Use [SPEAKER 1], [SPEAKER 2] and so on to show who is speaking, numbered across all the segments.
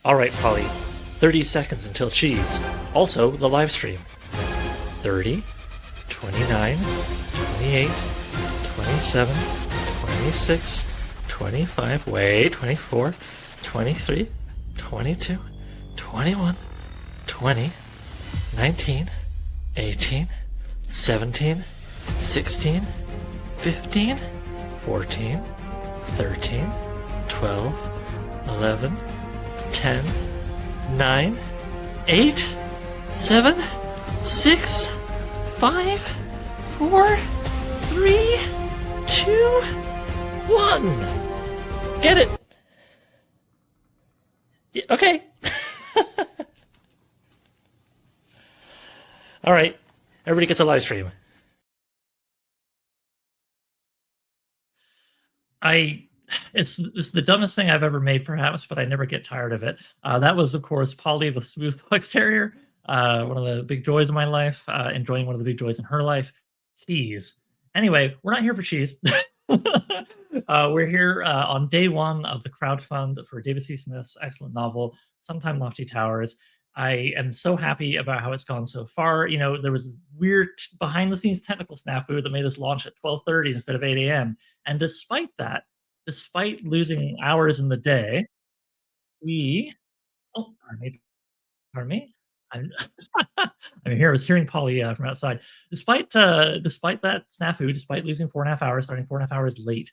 [SPEAKER 1] All right, Polly. 30 seconds until cheese. Also, the live stream. 30, 29, 28, 27, 26, 25, wait, 24, 23, 22, 21, 20, 19, 18, 17, 16, 15, 14, 13, 12, 11, 10, 9, 8, 7, 6, 5, 4, 3, 2, 1. Get it? Yeah, okay. All right. Everybody gets a live stream. It's the dumbest thing I've ever made, perhaps, but I never get tired of it. That was, of course, Polly the Smooth Fox Terrier, one of the big joys of my life, enjoying one of the big joys in her life. Cheese. Anyway, we're not here for cheese. We're here on day one of the crowdfund for David C. Smith's excellent novel, Sometime Lofty Towers. I am so happy about how it's gone so far. You know, there was weird behind the scenes technical snafu that made us launch at 12:30 instead of 8 a.m. And despite that, despite losing hours in the day, we oh, pardon me. I'm I'm here. I was hearing Polly from outside. Despite that snafu, despite losing 4.5 hours, starting 4.5 hours late,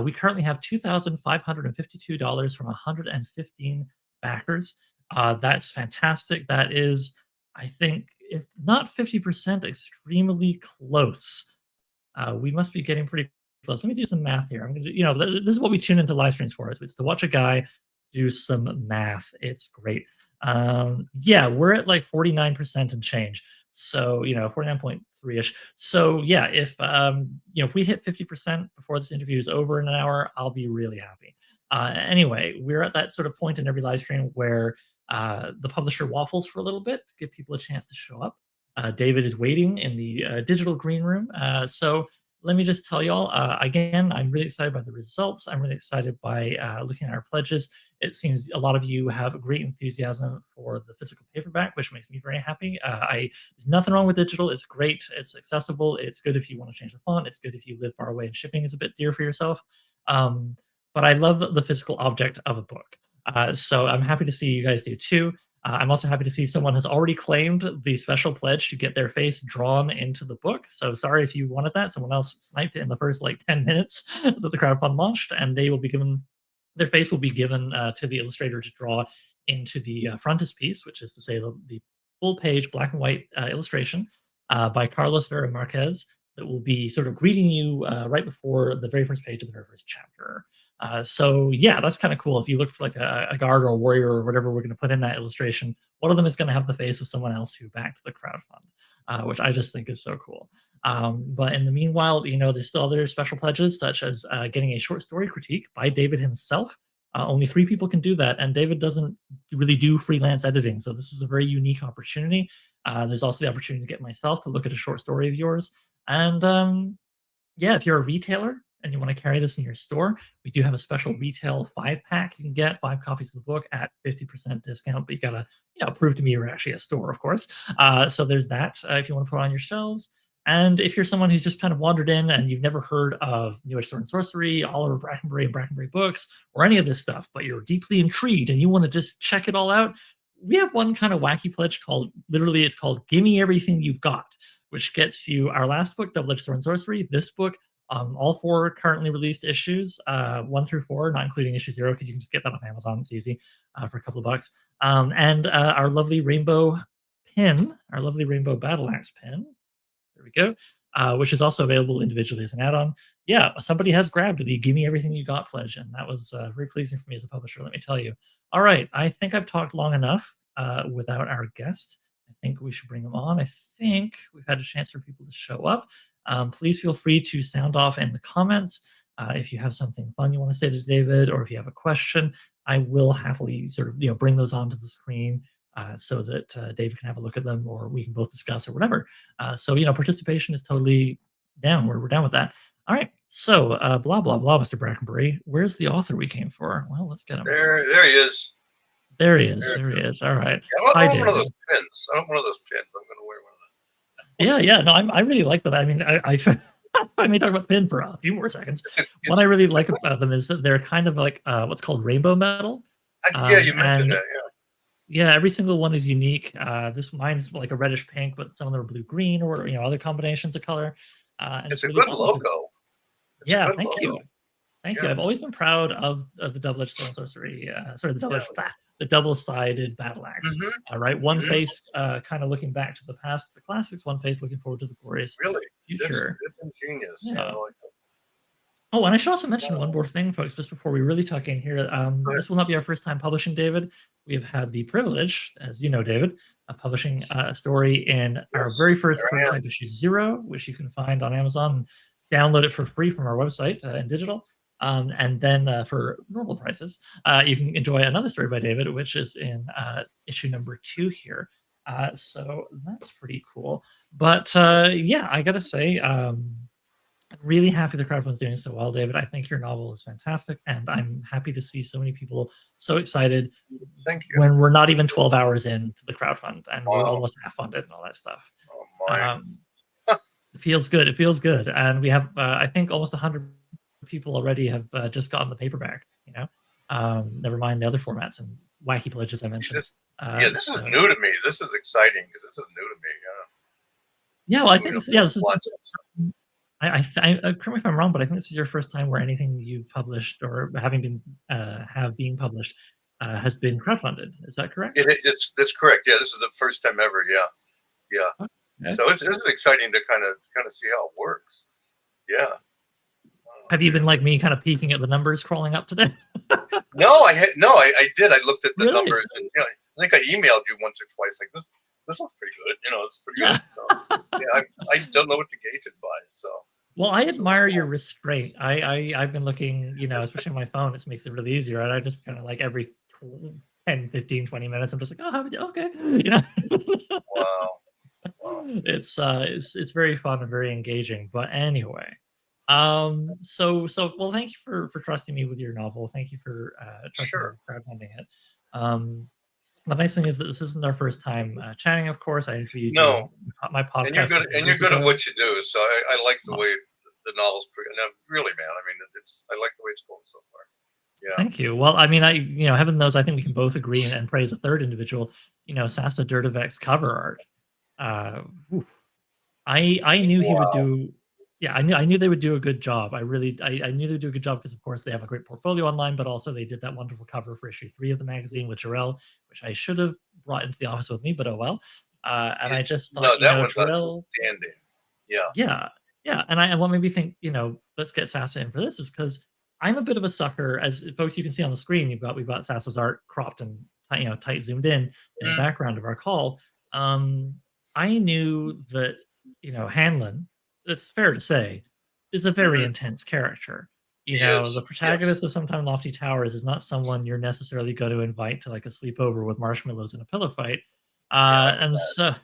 [SPEAKER 1] we currently have $2,552 from 115 backers. That's fantastic. That is, I think, if not 50%, extremely close. We must be getting pretty close. Let me do some math here. I'm gonna, this is what we tune into live streams for. Is to watch a guy do some math. It's great. Yeah, we're at like 49% and change. So 49.3ish. So yeah, if we hit 50% before this interview is over in an hour, I'll be really happy. Anyway, we're at that sort of point in every live stream where the publisher waffles for a little bit to give people a chance to show up. David is waiting in the digital green room. So let me just tell y'all, again, I'm really excited by the results. I'm really excited by looking at our pledges. It seems a lot of you have a great enthusiasm for the physical paperback, which makes me very happy. There's nothing wrong with digital. It's great. It's accessible. It's good if you want to change the font. It's good if you live far away and shipping is a bit dear for yourself. But I love the physical object of a book. So I'm happy to see you guys do too. I'm also happy to see someone has already claimed the special pledge to get their face drawn into the book. So sorry if you wanted that. Someone else sniped it in the first like 10 minutes that the crowdfund launched, and their face will be given to the illustrator to draw into the frontispiece, which is to say the full page black and white illustration by Carlos Vera Marquez that will be sort of greeting you right before the very first page of the very first chapter. So yeah, that's kind of cool. If you look for like a guard or a warrior or whatever we're going to put in that illustration, one of them is going to have the face of someone else who backed the crowdfund, which I just think is so cool. But in the meanwhile, there's still other special pledges, such as getting a short story critique by David himself. Only 3 people can do that, and David doesn't really do freelance editing, so this is a very unique opportunity. There's also the opportunity to get myself to look at a short story of yours. And yeah, if you're a retailer and you want to carry this in your store, we do have a special retail 5-pack. You can get 5 copies of the book at 50% discount, but you gotta prove to me you're actually a store, of course. So there's that if you want to put on your shelves. And if you're someone who's just kind of wandered in and you've never heard of New Age Sword and Sorcery, Oliver Brackenbury and Brackenbury Books, or any of this stuff, but you're deeply intrigued and you want to just check it all out, we have one kind of wacky pledge it's called Gimme Everything You've Got, which gets you our last book, Double Edged Sword and Sorcery, this book, all 4 currently released issues, 1 through 4, not including issue 0, because you can just get that off Amazon. It's easy for a couple of bucks. And our lovely rainbow pin, our lovely rainbow battle axe pin. There we go. Which is also available individually as an add-on. Yeah, somebody has grabbed the Give Me Everything You Got pledge, and that was very pleasing for me as a publisher, let me tell you. All right, I think I've talked long enough without our guest. I think we should bring them on. I think we've had a chance for people to show up. Please feel free to sound off in the comments. If you have something fun you want to say to David, or if you have a question, I will happily sort of bring those onto the screen so that David can have a look at them, or we can both discuss, or whatever. So participation is totally down. We're down with that. All right. So blah blah blah, Mr. Brackenbury. Where's the author we came for? Well, let's get him.
[SPEAKER 2] There he is.
[SPEAKER 1] There he is.
[SPEAKER 2] There
[SPEAKER 1] There
[SPEAKER 2] it
[SPEAKER 1] he
[SPEAKER 2] is.
[SPEAKER 1] is. All right.
[SPEAKER 2] Yeah, I
[SPEAKER 1] Hi,
[SPEAKER 2] want one of
[SPEAKER 1] David.
[SPEAKER 2] those pins. I want one of those pins. I'm going to wear one of
[SPEAKER 1] Yeah, yeah. No, I really like them. I mean, I may talk about Finn for a few more seconds.
[SPEAKER 2] those.
[SPEAKER 1] What I really like about them is that they're kind of like what's called rainbow metal,
[SPEAKER 2] Yeah, you mentioned
[SPEAKER 1] and
[SPEAKER 2] that. Yeah,
[SPEAKER 1] yeah, every single one is unique. This mine's like a reddish pink, but some of them are blue green or other combinations of color, and
[SPEAKER 2] it's
[SPEAKER 1] it's
[SPEAKER 2] a
[SPEAKER 1] really
[SPEAKER 2] good
[SPEAKER 1] fun because
[SPEAKER 2] logo. It's a
[SPEAKER 1] yeah,
[SPEAKER 2] good
[SPEAKER 1] thank
[SPEAKER 2] logo.
[SPEAKER 1] you. Thank you.
[SPEAKER 2] Yeah,
[SPEAKER 1] I've always been proud of the double-edged stone sorcery. Sorry,
[SPEAKER 2] yeah.
[SPEAKER 1] the double-sided battle axe.
[SPEAKER 2] Mm-hmm.
[SPEAKER 1] Right, one
[SPEAKER 2] Mm-hmm.
[SPEAKER 1] face kind of looking back to the past, the classics. One face looking forward to the glorious
[SPEAKER 2] Really,
[SPEAKER 1] future.
[SPEAKER 2] it's ingenious. Yeah,
[SPEAKER 1] Yeah.
[SPEAKER 2] I like that.
[SPEAKER 1] Oh, and I should also mention one
[SPEAKER 2] Oh,
[SPEAKER 1] more thing, folks, just before we really tuck in here.
[SPEAKER 2] go ahead.
[SPEAKER 1] This will not be our first time publishing, David. We've had the privilege, as you know, David, of publishing a story in our very
[SPEAKER 2] Yes,
[SPEAKER 1] first
[SPEAKER 2] there I am.
[SPEAKER 1] prototype issue 0, which you can find on Amazon. Download it for free from our website in digital. And then for normal prices, you can enjoy another story by David, which is in issue number 2 here. So that's pretty cool. But yeah, I got to say, I'm really happy the crowdfunding's doing so well, David. I think your novel is fantastic, and I'm happy to see so many people so excited
[SPEAKER 2] Thank you.
[SPEAKER 1] when we're not even 12 hours into the crowdfund and we're
[SPEAKER 2] Wow.
[SPEAKER 1] almost half funded and all that stuff.
[SPEAKER 2] Oh my.
[SPEAKER 1] Um, it feels good. It feels good, and we have I think almost 100 people already have just gotten the paperback. Never mind the other formats and wacky pledges I mentioned.
[SPEAKER 2] This, yeah, this is
[SPEAKER 1] So
[SPEAKER 2] new to me. This is exciting. This is new to me.
[SPEAKER 1] yeah, well, I
[SPEAKER 2] I'm
[SPEAKER 1] think
[SPEAKER 2] gonna
[SPEAKER 1] yeah, this is.
[SPEAKER 2] watch this.
[SPEAKER 1] Correct me if I'm wrong, but I think this is your first time where anything you've published or having been have being published has been crowdfunded. Is that correct?
[SPEAKER 2] It's that's correct. Yeah, this is the first time ever. Yeah, yeah.
[SPEAKER 1] Okay.
[SPEAKER 2] So this is exciting to kind of see how it works. Yeah. Oh,
[SPEAKER 1] Have you been
[SPEAKER 2] man.
[SPEAKER 1] like me, kind of peeking at the numbers crawling up today?
[SPEAKER 2] No, I did. I looked at the
[SPEAKER 1] Really?
[SPEAKER 2] numbers, and I think I emailed you once or twice. Like this looks pretty good. It's pretty
[SPEAKER 1] Yeah.
[SPEAKER 2] good. So yeah, I don't know what to gauge it by. So
[SPEAKER 1] Well, I
[SPEAKER 2] so
[SPEAKER 1] admire your restraint. I've been looking, especially on my phone, it makes it really easier. And I just kind of like every 10, 15, 20 minutes, I'm just like, oh, okay.
[SPEAKER 2] wow, wow.
[SPEAKER 1] It's very fun and very engaging. But anyway, well, thank you for trusting me with your novel. Thank you for trusting me
[SPEAKER 2] Sure.
[SPEAKER 1] with crowdfunding it. The nice thing is that this isn't our first time chatting. Of course, I interviewed you
[SPEAKER 2] No,
[SPEAKER 1] on my
[SPEAKER 2] and you're
[SPEAKER 1] podcast a
[SPEAKER 2] good.
[SPEAKER 1] few
[SPEAKER 2] And you're
[SPEAKER 1] years
[SPEAKER 2] good at
[SPEAKER 1] ago.
[SPEAKER 2] what you do. So I like the
[SPEAKER 1] Well,
[SPEAKER 2] way the novel's pretty. No, really, man. I mean, I like the way it's going so far. Yeah.
[SPEAKER 1] thank you. Well, I mean, heaven knows, I think we can both agree and praise a third individual. Sasa Durdovec's cover art. Oof. I knew he would
[SPEAKER 2] Wow.
[SPEAKER 1] do. Yeah, I knew they would do a good job. I knew they would do a good job because, of course, they have a great portfolio online, but also they did that wonderful cover for issue 3 of the magazine with Jarrell, which I should have brought into the office with me, but oh well. And
[SPEAKER 2] It,
[SPEAKER 1] I just thought,
[SPEAKER 2] no, that one's
[SPEAKER 1] Jarrell,
[SPEAKER 2] outstanding. Yeah.
[SPEAKER 1] yeah, yeah, and what made me think, let's get Sasa in for this is because I'm a bit of a sucker, as folks you can see on the screen. We've got Sasa's art cropped and tight zoomed in the
[SPEAKER 2] Mm,
[SPEAKER 1] background of our call. Um, I knew that Hanlon. It's fair to say, is a very
[SPEAKER 2] mm-hmm.
[SPEAKER 1] intense character.
[SPEAKER 2] He
[SPEAKER 1] The
[SPEAKER 2] is. Yes.
[SPEAKER 1] protagonist of Sometime Lofty Towers is not someone you're necessarily going to invite to like a sleepover with marshmallows and a pillow fight.
[SPEAKER 2] Yeah. I
[SPEAKER 1] And so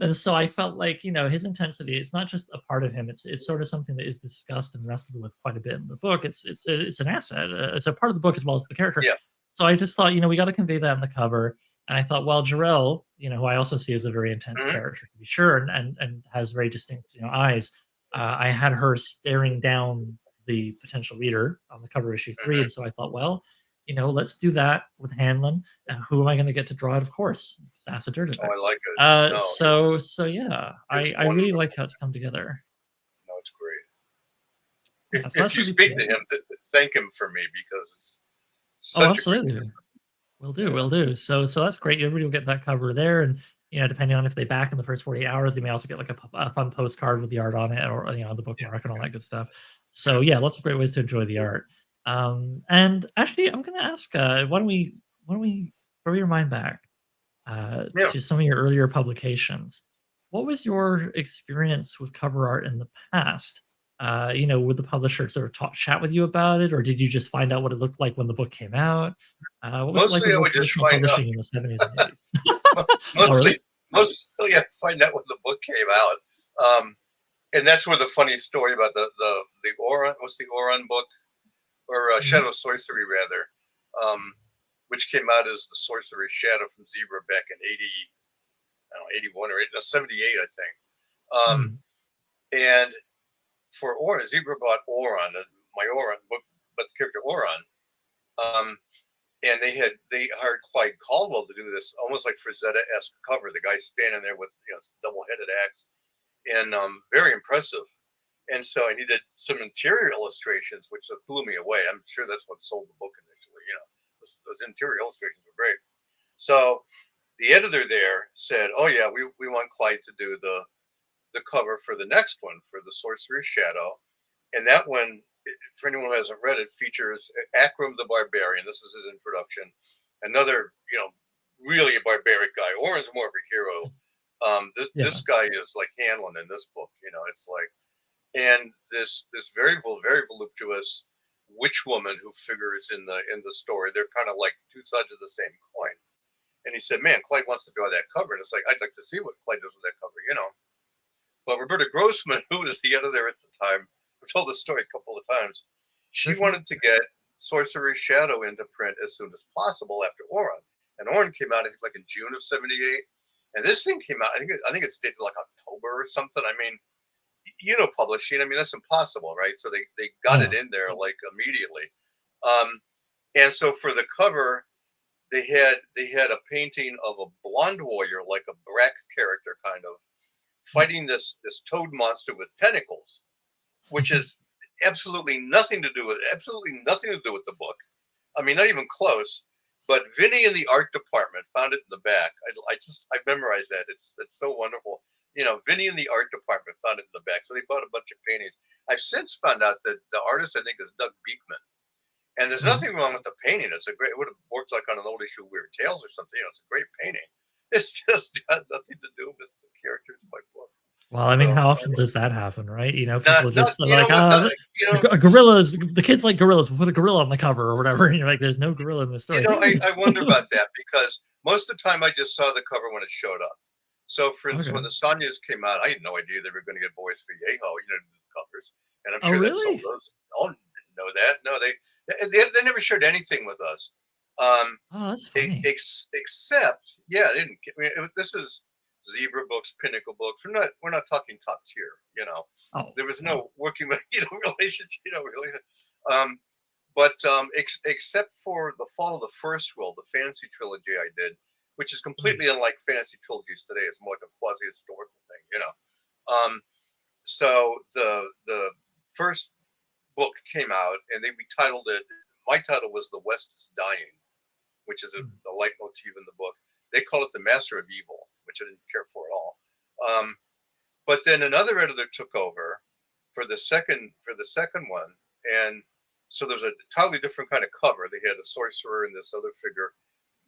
[SPEAKER 1] and so I felt like, his intensity, it's not just a part of him. It's sort of something that is discussed and wrestled with quite a bit in the book. It's an asset. It's a part of the book as well as the character.
[SPEAKER 2] yeah.
[SPEAKER 1] So I just thought, we got to convey that in the cover. And I thought, well, Jarell, who I also see as a very intense
[SPEAKER 2] Mm-hmm.
[SPEAKER 1] character to be sure, and has very distinct, eyes. I had her staring down the potential reader on the cover of issue 3,
[SPEAKER 2] Mm-hmm.
[SPEAKER 1] and so I thought, well, let's do that with Hanlon. Who am I going to get to draw it? Of course, Sasa
[SPEAKER 2] Oh,
[SPEAKER 1] Durdovec.
[SPEAKER 2] I like it. No,
[SPEAKER 1] So yeah,
[SPEAKER 2] it's
[SPEAKER 1] I really
[SPEAKER 2] wonderful.
[SPEAKER 1] like how it's come together.
[SPEAKER 2] No, it's great.
[SPEAKER 1] Yeah, so
[SPEAKER 2] If
[SPEAKER 1] that's
[SPEAKER 2] you
[SPEAKER 1] really
[SPEAKER 2] speak
[SPEAKER 1] cool.
[SPEAKER 2] to him, thank him for me because it's
[SPEAKER 1] Oh,
[SPEAKER 2] such a great.
[SPEAKER 1] absolutely. Will do,
[SPEAKER 2] Yeah.
[SPEAKER 1] will do. So that's great. Everybody will get that cover there, and depending on if they back in the first 48 hours, they may also get like a fun postcard with the art on it, or the
[SPEAKER 2] Yeah.
[SPEAKER 1] bookmark and all that good stuff. So yeah, lots of great ways to enjoy the art. And actually, I'm going to ask, why don't we throw your mind back
[SPEAKER 2] Yeah.
[SPEAKER 1] to some of your earlier publications? What was your experience with cover art in the past? Would the publisher sort of chat with you about it, or did you just find out what it looked like when the book came out? What was it like
[SPEAKER 2] Mostly,
[SPEAKER 1] with
[SPEAKER 2] I
[SPEAKER 1] more
[SPEAKER 2] would just
[SPEAKER 1] traditional
[SPEAKER 2] find out.
[SPEAKER 1] publishing in the 70s and 80s? Oh,
[SPEAKER 2] Mostly,
[SPEAKER 1] really?
[SPEAKER 2] mostly, I find out when the book came out. And that's where the funny story about the Oran, what's the Oran book, or
[SPEAKER 1] Mhm.
[SPEAKER 2] Shadow Sorcery rather. Um, which came out as The Sorcerer's Shadow from Zebra back in 80, I don't know, 81 or 78, I think.
[SPEAKER 1] Mm.
[SPEAKER 2] And for Oran, Zebra bought Oran, my Oran book, but the character Oran. And they hired Clyde Caldwell to do this almost like Frazetta-esque cover. The guy standing there with double-headed axe, and very impressive. And so I needed some interior illustrations, which blew me away. I'm sure that's what sold the book initially. Those interior illustrations were great. So the editor there said, "Oh yeah, we want Clyde to do the cover for the next one, for The Sorcerer's Shadow." And that one, for anyone who hasn't read it, features Akram the Barbarian. This is his introduction. Another, really a barbaric guy. Oren's more of a hero. This
[SPEAKER 1] Yeah.
[SPEAKER 2] guy is like Hanlon in this book. It's like, and this very very voluptuous witch woman who figures in the story. They're kind of like two sides of the same coin. And he said, "Man, Clyde wants to draw that cover," and it's like, I'd like to see what Clyde does with that cover. But Roberta Grossman, who was the editor at the time, who told the story a couple of times, she
[SPEAKER 1] Sure.
[SPEAKER 2] wanted to get Sorcerer's Shadow into print as soon as possible after Oran. And Oran came out, I think, like in June of '78. And this thing came out, I think it's dated like October or something. I mean, publishing. I mean, that's impossible, right? So they got it
[SPEAKER 1] Yeah.
[SPEAKER 2] in there like immediately. Um, and so for the cover, they had a painting of a blonde warrior, like a Brack character, kind of fighting this toad monster with tentacles, which is absolutely nothing to do with the book. I mean, not even close. But Vinny in the art department found it in the back. I memorized that. It's so wonderful. Vinny in the art department found it in the back, so they bought a bunch of paintings. I've since found out that the artist, I think, is Doug Beekman, and there's
[SPEAKER 1] Mhm.
[SPEAKER 2] nothing wrong with the painting. It would have worked like on an old issue of Weird Tales or something. It's a great painting. It's just got nothing to do with the characters in my book.
[SPEAKER 1] Well, I mean,
[SPEAKER 2] So
[SPEAKER 1] how often does that happen, right?
[SPEAKER 2] not
[SPEAKER 1] People
[SPEAKER 2] not
[SPEAKER 1] just are like,
[SPEAKER 2] what not,
[SPEAKER 1] gorillas. The kids like gorillas. We'll put a gorilla on the cover or whatever. And you're like, there's no gorilla in the story.
[SPEAKER 2] I wonder about that because most of the time I just saw the cover when it showed up. So for instance, when
[SPEAKER 1] Okay.
[SPEAKER 2] the Sonyas came out, I had no idea they were going to get Boys for Yeho, the covers, and I'm
[SPEAKER 1] Oh,
[SPEAKER 2] sure that sold
[SPEAKER 1] really?
[SPEAKER 2] those. Oh, didn't know that. No, they never shared anything with us. Um,
[SPEAKER 1] Oh, that's funny.
[SPEAKER 2] except, yeah, they didn't. This is Zebra Books, Pinnacle Books. We're not talking top tier.
[SPEAKER 1] Oh,
[SPEAKER 2] There was
[SPEAKER 1] oh.
[SPEAKER 2] no working with relationship. Really. Um, but except for The Fall of the First World, the fantasy trilogy I did, which is
[SPEAKER 1] Mm.
[SPEAKER 2] completely unlike fantasy trilogies today. It's more like a quasi historical thing. Um, so the first book came out, and they retitled it. My title was The West is Dying, which is
[SPEAKER 1] Mm.
[SPEAKER 2] a leitmotif in the book. They call it The Master of Evil, which I didn't care for at all. Um, but then another editor took over for the second one, and so there's a totally different kind of cover. They had a sorcerer and this other figure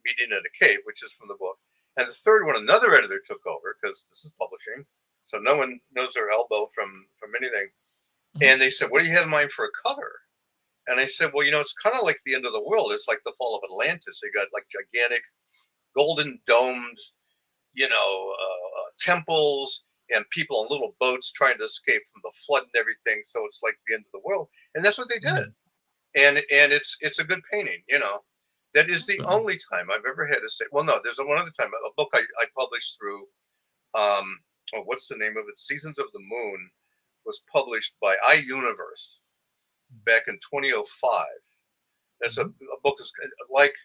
[SPEAKER 2] meeting at a cave, which is from the book. And the third one, another editor took over because this is publishing, so no one knows their elbow from anything.
[SPEAKER 1] Mhm.
[SPEAKER 2] And they said, "What do you have in mind for a cover?" And I said, "Well, it's kind of like the end of the world. It's like the fall of Atlantis. They got like gigantic golden domed temples and people on little boats trying to escape from the flood and everything. So it's like the end of the world, and that's what they did.
[SPEAKER 1] Mm.
[SPEAKER 2] And it's a good painting. That is the
[SPEAKER 1] Awesome.
[SPEAKER 2] only time I've ever had to say. Well, no, there's one other time. A book I published through. What's the name of it? Seasons of the Moon was published by iUniverse back in 2005. That's a
[SPEAKER 1] Mhm.
[SPEAKER 2] book that's like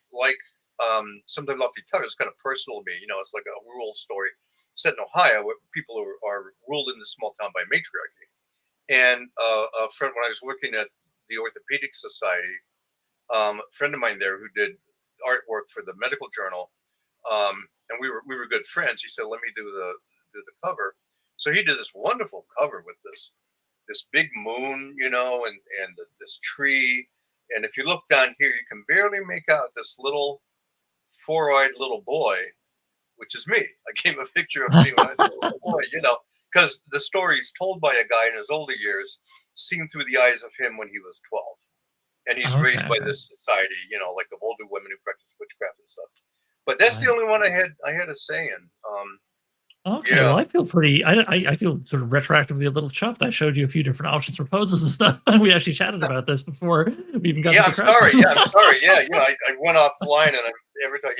[SPEAKER 2] something Lofty Tower. It's kind of personal to me. It's like a rural story set in Ohio where people are ruled in this small town by matriarchy. And a friend, when I was working at the Orthopedic Society, a friend of mine there who did artwork for the medical journal, and we were good friends. He said, "Let me do the cover." So he did this wonderful cover with this big moon, and this tree. And if you look down here, you can barely make out this little four-eyed little boy, which is me. I gave a picture of me when I was a little boy, because the story is told by a guy in his older years, seen through the eyes of him when he was 12. And he's
[SPEAKER 1] Okay.
[SPEAKER 2] raised by
[SPEAKER 1] Okay.
[SPEAKER 2] this society, like of older women who practice witchcraft and stuff. But that's the
[SPEAKER 1] Right.
[SPEAKER 2] only one I had a say in.
[SPEAKER 1] Okay,
[SPEAKER 2] Yeah.
[SPEAKER 1] well, I feel pretty. I feel sort of retroactively a little chuffed. I showed you a few different options for poses and stuff, and we actually chatted about this before we even got
[SPEAKER 2] Yeah,
[SPEAKER 1] to the
[SPEAKER 2] I'm sorry.
[SPEAKER 1] crowdfunding.
[SPEAKER 2] Yeah, I'm sorry. Yeah, I went offline and I every time,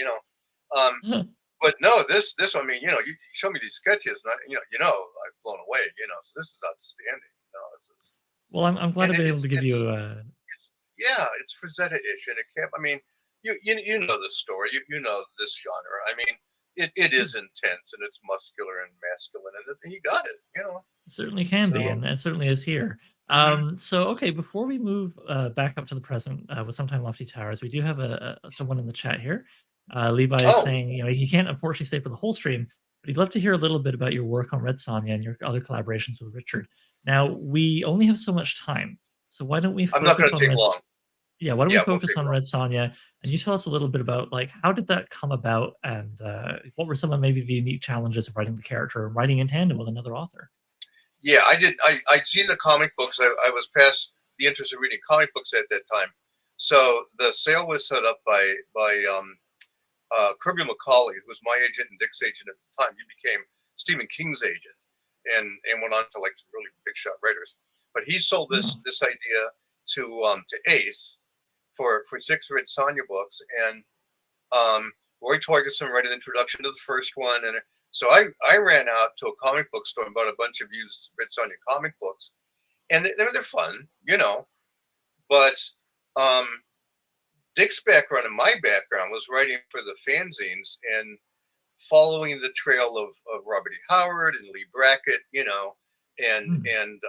[SPEAKER 2] um, but no, this I mean, you show me these sketches, and I've blown away. So this is outstanding. No, this is,
[SPEAKER 1] Well, I'm glad
[SPEAKER 2] and
[SPEAKER 1] I've been able
[SPEAKER 2] it's
[SPEAKER 1] to give
[SPEAKER 2] it's
[SPEAKER 1] you.
[SPEAKER 2] it's yeah, it's Frazetta-ish, and it can't. I mean, you know the story. You know this genre. I mean, it is intense and it's muscular and masculine, and he got it.
[SPEAKER 1] It certainly can be,
[SPEAKER 2] So.
[SPEAKER 1] and it certainly is here.
[SPEAKER 2] Mhm.
[SPEAKER 1] So, okay, before we move back up to the present with Sometime Lofty Towers, we do have someone in the chat here. Levi is
[SPEAKER 2] Oh,
[SPEAKER 1] saying, he can't unfortunately stay for the whole stream, but he'd love to hear a little bit about your work on Red Sonja and your other collaborations with Richard. Now, we only have so much time, so why don't we
[SPEAKER 2] I'm not
[SPEAKER 1] focus
[SPEAKER 2] going to
[SPEAKER 1] on
[SPEAKER 2] take long.
[SPEAKER 1] Yeah, why don't we
[SPEAKER 2] Yeah, it won't
[SPEAKER 1] focus
[SPEAKER 2] take
[SPEAKER 1] on
[SPEAKER 2] long.
[SPEAKER 1] Red Sonja, and you tell us a little bit about like how did that come about, and what were some of maybe the unique challenges of writing the character, and writing in tandem with another author?
[SPEAKER 2] Yeah, I did. I'd seen the comic books. I was past the interest of reading comic books at that time. So the sale was set up by Kirby McCauley, who was my agent and Dick's agent at the time. He became Stephen King's agent, and went on to like some really big shot writers. But he sold this
[SPEAKER 1] Oh,
[SPEAKER 2] this idea to Ace for 6 Red Sonja books, and Roy Torgerson read an introduction to the first one, and so I ran out to a comic book store and bought a bunch of used Red Sonja comic books, and they're fun, but um, Dick's background and my background was writing for the fanzines and following the trail of Robert E. Howard and Lee Brackett,
[SPEAKER 1] hmm.
[SPEAKER 2] and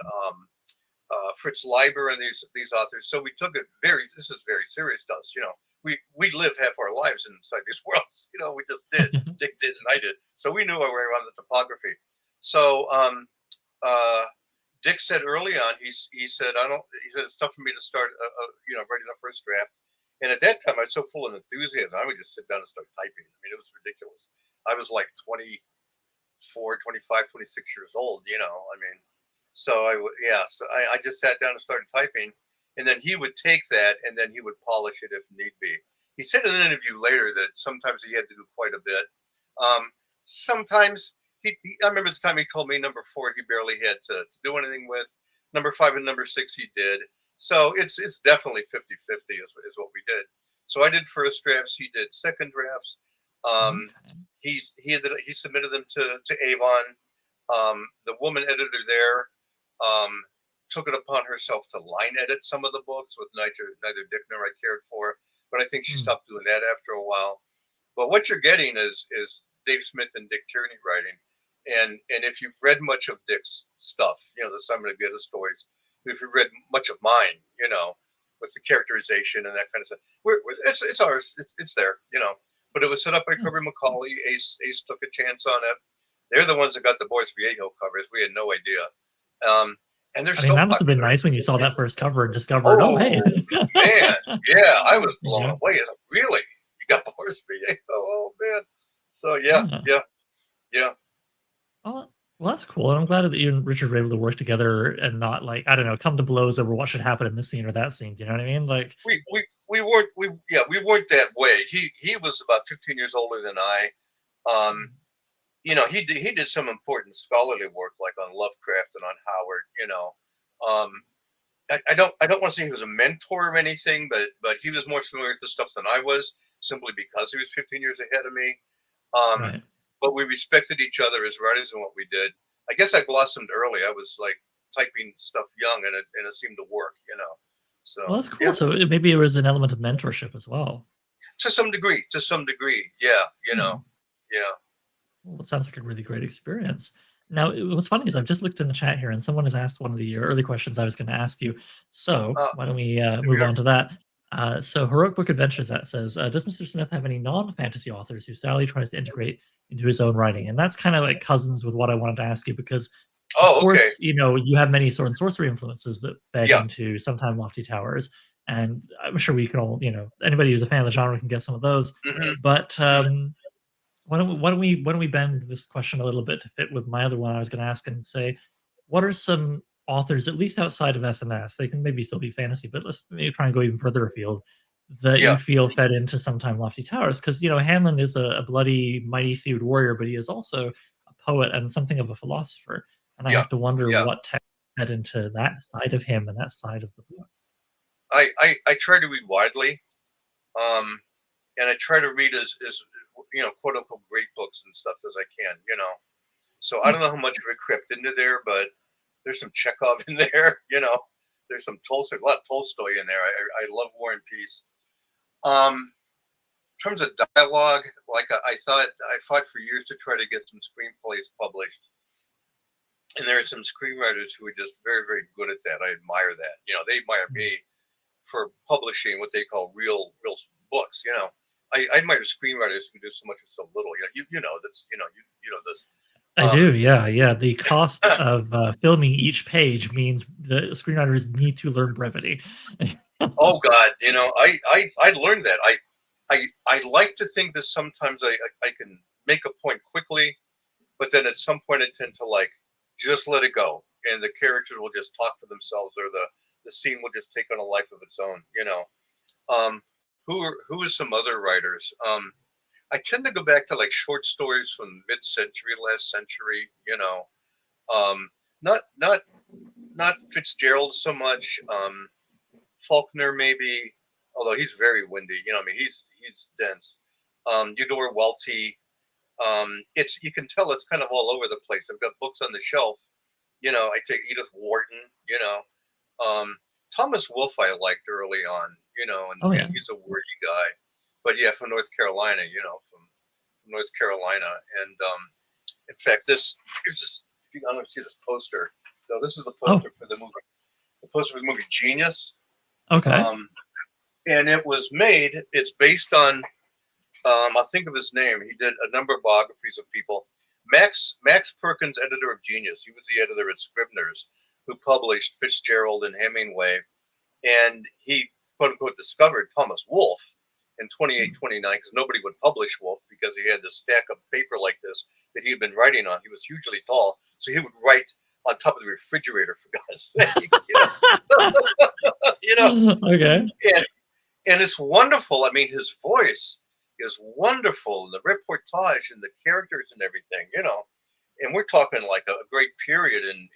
[SPEAKER 2] Fritz Leiber and these authors. So we took it this is very serious to us. We live half our lives inside these worlds. We just did. Dick did and I did. So we knew our way around the topography. So uh, Dick said early on, he said, he said, it's tough for me to start, writing a first draft. And at that time, I was so full of enthusiasm, I would just sit down and start typing. I mean, it was ridiculous. I was like 24, 25, 26 years old, I mean, so I just sat down and started typing. And then he would take that and then he would polish it if need be. He said in an interview later that sometimes he had to do quite a bit. Sometimes I remember the time he told me number 4 he barely had to do anything with. Number 5 and number 6 he did. So it's definitely 50-50 is what we did. So I did first drafts, he did second drafts. Um,
[SPEAKER 1] Okay.
[SPEAKER 2] he submitted them to Avon. The woman editor there took it upon herself to line edit some of the books, with neither Dick nor I cared for. But I think she
[SPEAKER 1] Hmm.
[SPEAKER 2] stopped doing that after a while. But what you're getting is Dave Smith and Dick Tierney writing, and if you've read much of Dick's stuff, the Simon and Gita stories, if you've read much of mine, with the characterization and that kind of stuff, it's ours. It's there, But it was set up by
[SPEAKER 1] Yeah.
[SPEAKER 2] Kirby McCauley. Ace took a chance on it. They're the ones that got the Boris Viejo covers. We had no idea. Um, and they're
[SPEAKER 1] I mean,
[SPEAKER 2] still
[SPEAKER 1] that must have been
[SPEAKER 2] popular.
[SPEAKER 1] nice when you saw that first cover and discovered, oh, hey.
[SPEAKER 2] Oh man, yeah, I was blown
[SPEAKER 1] Yeah.
[SPEAKER 2] away. Really, you got Boris Viejo? Oh man. So yeah,
[SPEAKER 1] Yeah.
[SPEAKER 2] yeah, yeah.
[SPEAKER 1] Well, that's cool. And I'm glad that you and Richard were able to work together and not like, I don't know, come to blows over what should happen in this scene or that scene. Do you know what I mean? Like,
[SPEAKER 2] We weren't that way. He was about 15 years older than I. Um, he did some important scholarly work like on Lovecraft and on Howard. Um, I don't want to say he was a mentor or anything, but he was more familiar with the stuff than I was, simply because he was 15 years ahead of me. Um,
[SPEAKER 1] right.
[SPEAKER 2] but we respected each other as writers in what we did. I guess I blossomed early. I was like typing stuff young, and it seemed to work. So
[SPEAKER 1] Well, that's cool.
[SPEAKER 2] yeah,
[SPEAKER 1] So maybe it was an element of mentorship as well.
[SPEAKER 2] to some degree, yeah,
[SPEAKER 1] Yeah.
[SPEAKER 2] yeah.
[SPEAKER 1] Well, it sounds like a really great experience. Now, what's funny is I've just looked in the chat here and someone has asked one of the early questions I was going to ask you. So
[SPEAKER 2] Uh,
[SPEAKER 1] why don't we
[SPEAKER 2] Here we
[SPEAKER 1] move
[SPEAKER 2] are.
[SPEAKER 1] on to that? So Heroic Book Adventures that says, does Mr. Smith have any non-fantasy authors whose style he tries to integrate into his own writing? And that's kind of like cousins with what I wanted to ask you because, of
[SPEAKER 2] Oh, okay.
[SPEAKER 1] course, you have many sword and sorcery influences that fed
[SPEAKER 2] Yeah.
[SPEAKER 1] into Sometime Lofty Towers. And I'm sure we can all, anybody who's a fan of the genre can get some of those.
[SPEAKER 2] Hmm.
[SPEAKER 1] But
[SPEAKER 2] Hmm.
[SPEAKER 1] why don't we bend this question a little bit to fit with my other one I was going to ask and say, what are some authors, at least outside of SNS, they can maybe still be fantasy, but let's maybe try and go even further afield, that you
[SPEAKER 2] Yeah.
[SPEAKER 1] feel fed into Sometime Lofty Towers? Because Hanlon is a bloody, mighty thewed warrior, but he is also a poet and something of a philosopher. And I
[SPEAKER 2] Yeah,
[SPEAKER 1] have to wonder
[SPEAKER 2] yeah.
[SPEAKER 1] what text fed into that side of him and that side of the book.
[SPEAKER 2] I try to read widely, um, and I try to read as quote unquote great books and stuff as I can. So I
[SPEAKER 1] Hmm.
[SPEAKER 2] don't know how much of it crept into there, but there's some Chekhov in there. There's some Tolstoy, a lot of Tolstoy in there. I love War and Peace. In terms of dialogue, like I fought for years to try to get some screenplays published, and there are some screenwriters who are just very, very good at that. I admire that. They admire me for publishing what they call real books. I admire screenwriters who do so much with so little. That's you know this.
[SPEAKER 1] I
[SPEAKER 2] Um,
[SPEAKER 1] do, yeah, yeah. The cost of filming each page means the screenwriters need to learn brevity.
[SPEAKER 2] oh God, I learned that. I like to think that sometimes I can make a point quickly, but then at some point I tend to like just let it go, and the characters will just talk for themselves, or the scene will just take on a life of its own. Um, who is some other writers? I tend to go back to like short stories from mid-century, last century. Um, not Fitzgerald so much. Faulkner maybe, although he's very windy. I mean, he's dense. Eudora Welty. It's you can tell it's kind of all over the place. I've got books on the shelf. I take Edith Wharton. Um, Thomas Wolfe I liked early on.
[SPEAKER 1] Oh
[SPEAKER 2] And
[SPEAKER 1] yeah.
[SPEAKER 2] he's a wordy guy. But yeah, from North Carolina. From North Carolina, and in fact, here's this. If you don't see this poster, no, this is the
[SPEAKER 1] Oh,
[SPEAKER 2] poster for the movie. The poster for the movie Genius.
[SPEAKER 1] okay.
[SPEAKER 2] Um, and it was made. It's based on. I'll think of his name. He did a number of biographies of people. Max Perkins, editor of Genius. He was the editor at Scribner's, who published Fitzgerald and Hemingway, and he quote unquote discovered Thomas Wolfe in 28, 29 because nobody would publish Wolfe because he had this stack of paper like this that he had been writing on. He was hugely tall, so he would write on top of the refrigerator for God's sake. You know,
[SPEAKER 1] Okay.
[SPEAKER 2] and and it's wonderful. I mean, his voice is wonderful, and the reportage and the characters and everything. And we're talking like a great period in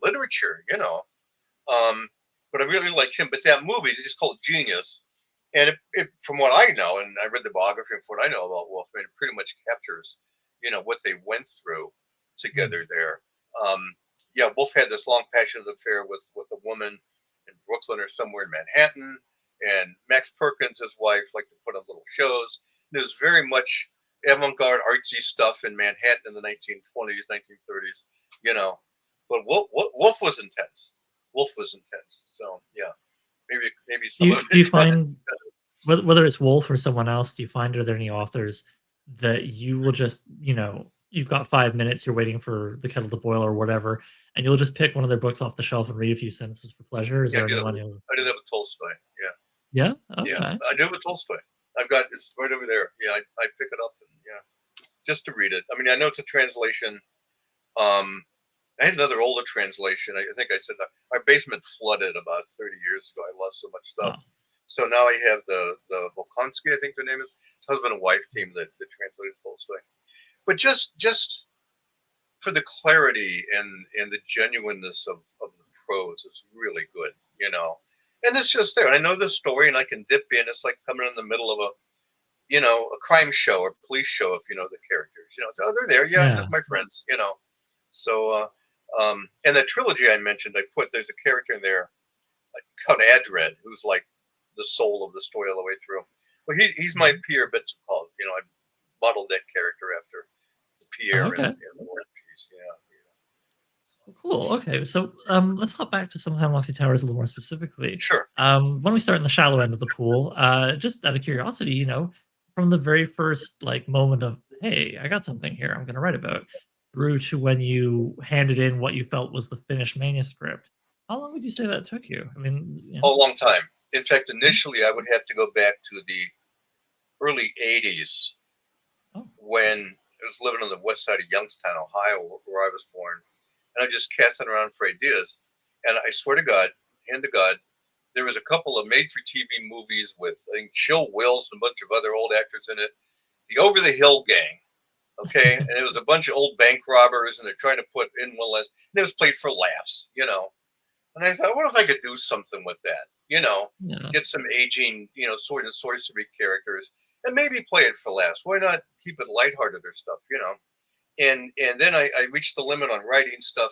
[SPEAKER 2] literature. Um, but I really like him. But that movie is just called Genius, and from what I know, and I read the biography, and from what I know about Wolfe, it pretty much captures, what they went through
[SPEAKER 1] Hmm.
[SPEAKER 2] together there. Yeah, Wolfe had this long passionate affair with a woman in Brooklyn or somewhere in Manhattan, and Max Perkins, his wife, liked to put on little shows. There's very much avant-garde artsy stuff in Manhattan in the 1920s, 1930s, you know. But Wolfe was intense. Wolfe was intense. So yeah, maybe
[SPEAKER 1] Do
[SPEAKER 2] some
[SPEAKER 1] you
[SPEAKER 2] of
[SPEAKER 1] do you
[SPEAKER 2] it.
[SPEAKER 1] find whether it's Wolf or someone else, do you find are there any authors that you will just, you've got 5 minutes, you're waiting for the kettle to boil or whatever, and you'll just pick one of their books off the shelf and read a few sentences for pleasure? Is
[SPEAKER 2] Yeah,
[SPEAKER 1] there anyone who?
[SPEAKER 2] I do that with Tolstoy. Yeah,
[SPEAKER 1] Yeah.
[SPEAKER 2] yeah,
[SPEAKER 1] Okay.
[SPEAKER 2] I do it with Tolstoy. I've got it's right over there. Yeah, I pick it up and yeah, just to read it. I mean, I know it's a translation. Um, I had another older translation. I think I said that our basement flooded about 30 years ago. I lost so much stuff.
[SPEAKER 1] Oh,
[SPEAKER 2] So now I have the Volkonsky, I think the name is. It's husband and wife team that translated Tolstoy. But just for the clarity and the genuineness of the prose, it's really good, And it's just there. I know the story, and I can dip in. It's like coming in the middle of a crime show or police show if you know the characters. So oh, they're there. Yeah,
[SPEAKER 1] yeah.
[SPEAKER 2] that's my friends. So, and the trilogy I mentioned, there's a character in there, Count Adred, who's like the soul of the story all the way through. Well, he's my
[SPEAKER 1] Mhm.
[SPEAKER 2] Pierre Betzalkov. I modeled that character after the
[SPEAKER 1] Oh,
[SPEAKER 2] Pierre
[SPEAKER 1] okay.
[SPEAKER 2] in the War and Peace. Yeah.
[SPEAKER 1] Well, cool. Okay, so let's hop back to Sometimes Lofty Towers a little more specifically.
[SPEAKER 2] Sure.
[SPEAKER 1] When we start in the shallow end of the pool, just out of curiosity, from the very first like moment of, hey, I got something here I'm going to write about, through to when you handed in what you felt was the finished manuscript, how long would you say that took you? I mean,
[SPEAKER 2] A long time. In fact,
[SPEAKER 1] yeah.
[SPEAKER 2] initially I would have to go back to the early '80s
[SPEAKER 1] Oh,
[SPEAKER 2] when I was living on the west side of Youngstown, Ohio, where I was born, and I was just casting around for ideas. And I swear to God, hand to God, there was a couple of made-for-TV movies with I think Chill Wills and a bunch of other old actors in it. The Over the Hill Gang. Okay, and it was a bunch of old bank robbers, and they're trying to put in one less. And it was played for laughs, you know. And I thought, what if I could do something with that? You know,
[SPEAKER 1] Yeah.
[SPEAKER 2] get some aging, you know, sword and sorcery characters, and maybe play it for laughs. Why not keep it lighthearted or stuff? You know. And then I reached the limit on writing stuff.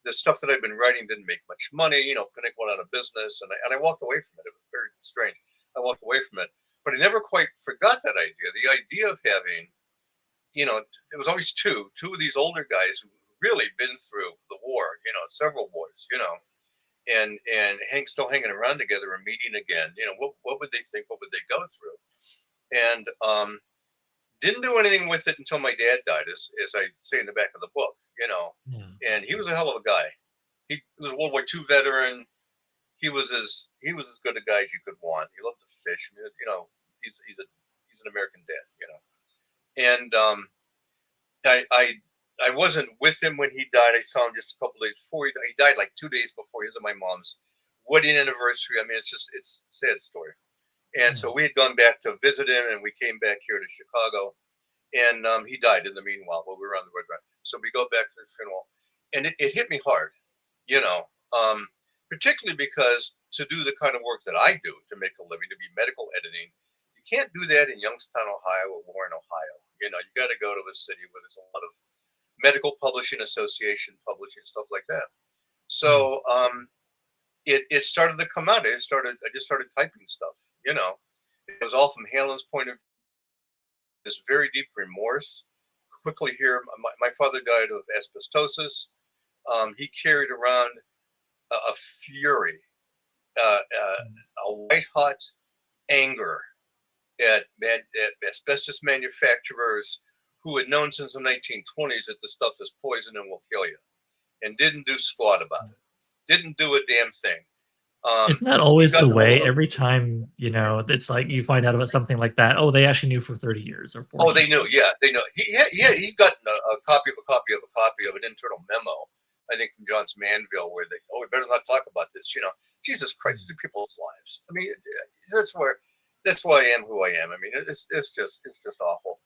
[SPEAKER 2] The stuff that I've been writing didn't make much money. You know, couldn't go out of business, and I walked away from it. It was very strange. I walked away from it, but I never quite forgot that idea. The idea of having, you know, it was always two of these older guys who really been through the war, you know, several wars, you know, and still hanging around together and meeting again. You know, what would they think? What would they go through? And didn't do anything with it until my dad died, as I say in the back of the book, you know.
[SPEAKER 1] Yeah.
[SPEAKER 2] And he was a hell of a guy. He was a World War II veteran. He was as good a guy as you could want. He loved to fish. I mean, you know, he's an American dad, you know. And I wasn't with him when he died. I saw him just a couple days before he died. He died like 2 days before. He was at my mom's wedding anniversary. I mean, it's a sad story. And
[SPEAKER 1] Yeah.
[SPEAKER 2] so we had gone back to visit him, and we came back here to Chicago, and he died in the meanwhile while we were on the road. So we go back to the funeral, and it hit me hard, you know, particularly because to do the kind of work that I do to make a living, to be medical editing, you can't do that in Youngstown, Ohio, or Warren, Ohio. You know, you got to go to a city where there's a lot of medical publishing association publishing stuff like that.
[SPEAKER 1] Yeah.
[SPEAKER 2] So it started to come out. I just started typing stuff. You know, it was all from Hanlon's point of view. This very deep remorse. Quickly here, my father died of asbestosis. He carried around a fury, a white hot anger at asbestos manufacturers who had known since the 1920s that the stuff is poison and will kill you, and didn't do squat about it. Didn't do a damn thing.
[SPEAKER 1] Isn't that
[SPEAKER 2] He
[SPEAKER 1] always
[SPEAKER 2] got
[SPEAKER 1] the
[SPEAKER 2] in hold
[SPEAKER 1] way?
[SPEAKER 2] of.
[SPEAKER 1] Every time, it's like you find out about something like that, oh, they actually knew for 30 years or 40
[SPEAKER 2] Oh, they knew.
[SPEAKER 1] years.
[SPEAKER 2] Yeah, they know. He got a copy of a copy of a copy of an internal memo, I think from Johns Manville, where they, we better not talk about this. You know, Jesus Christ, these people's lives. I mean, that's why I am who I am. I mean, it's just awful.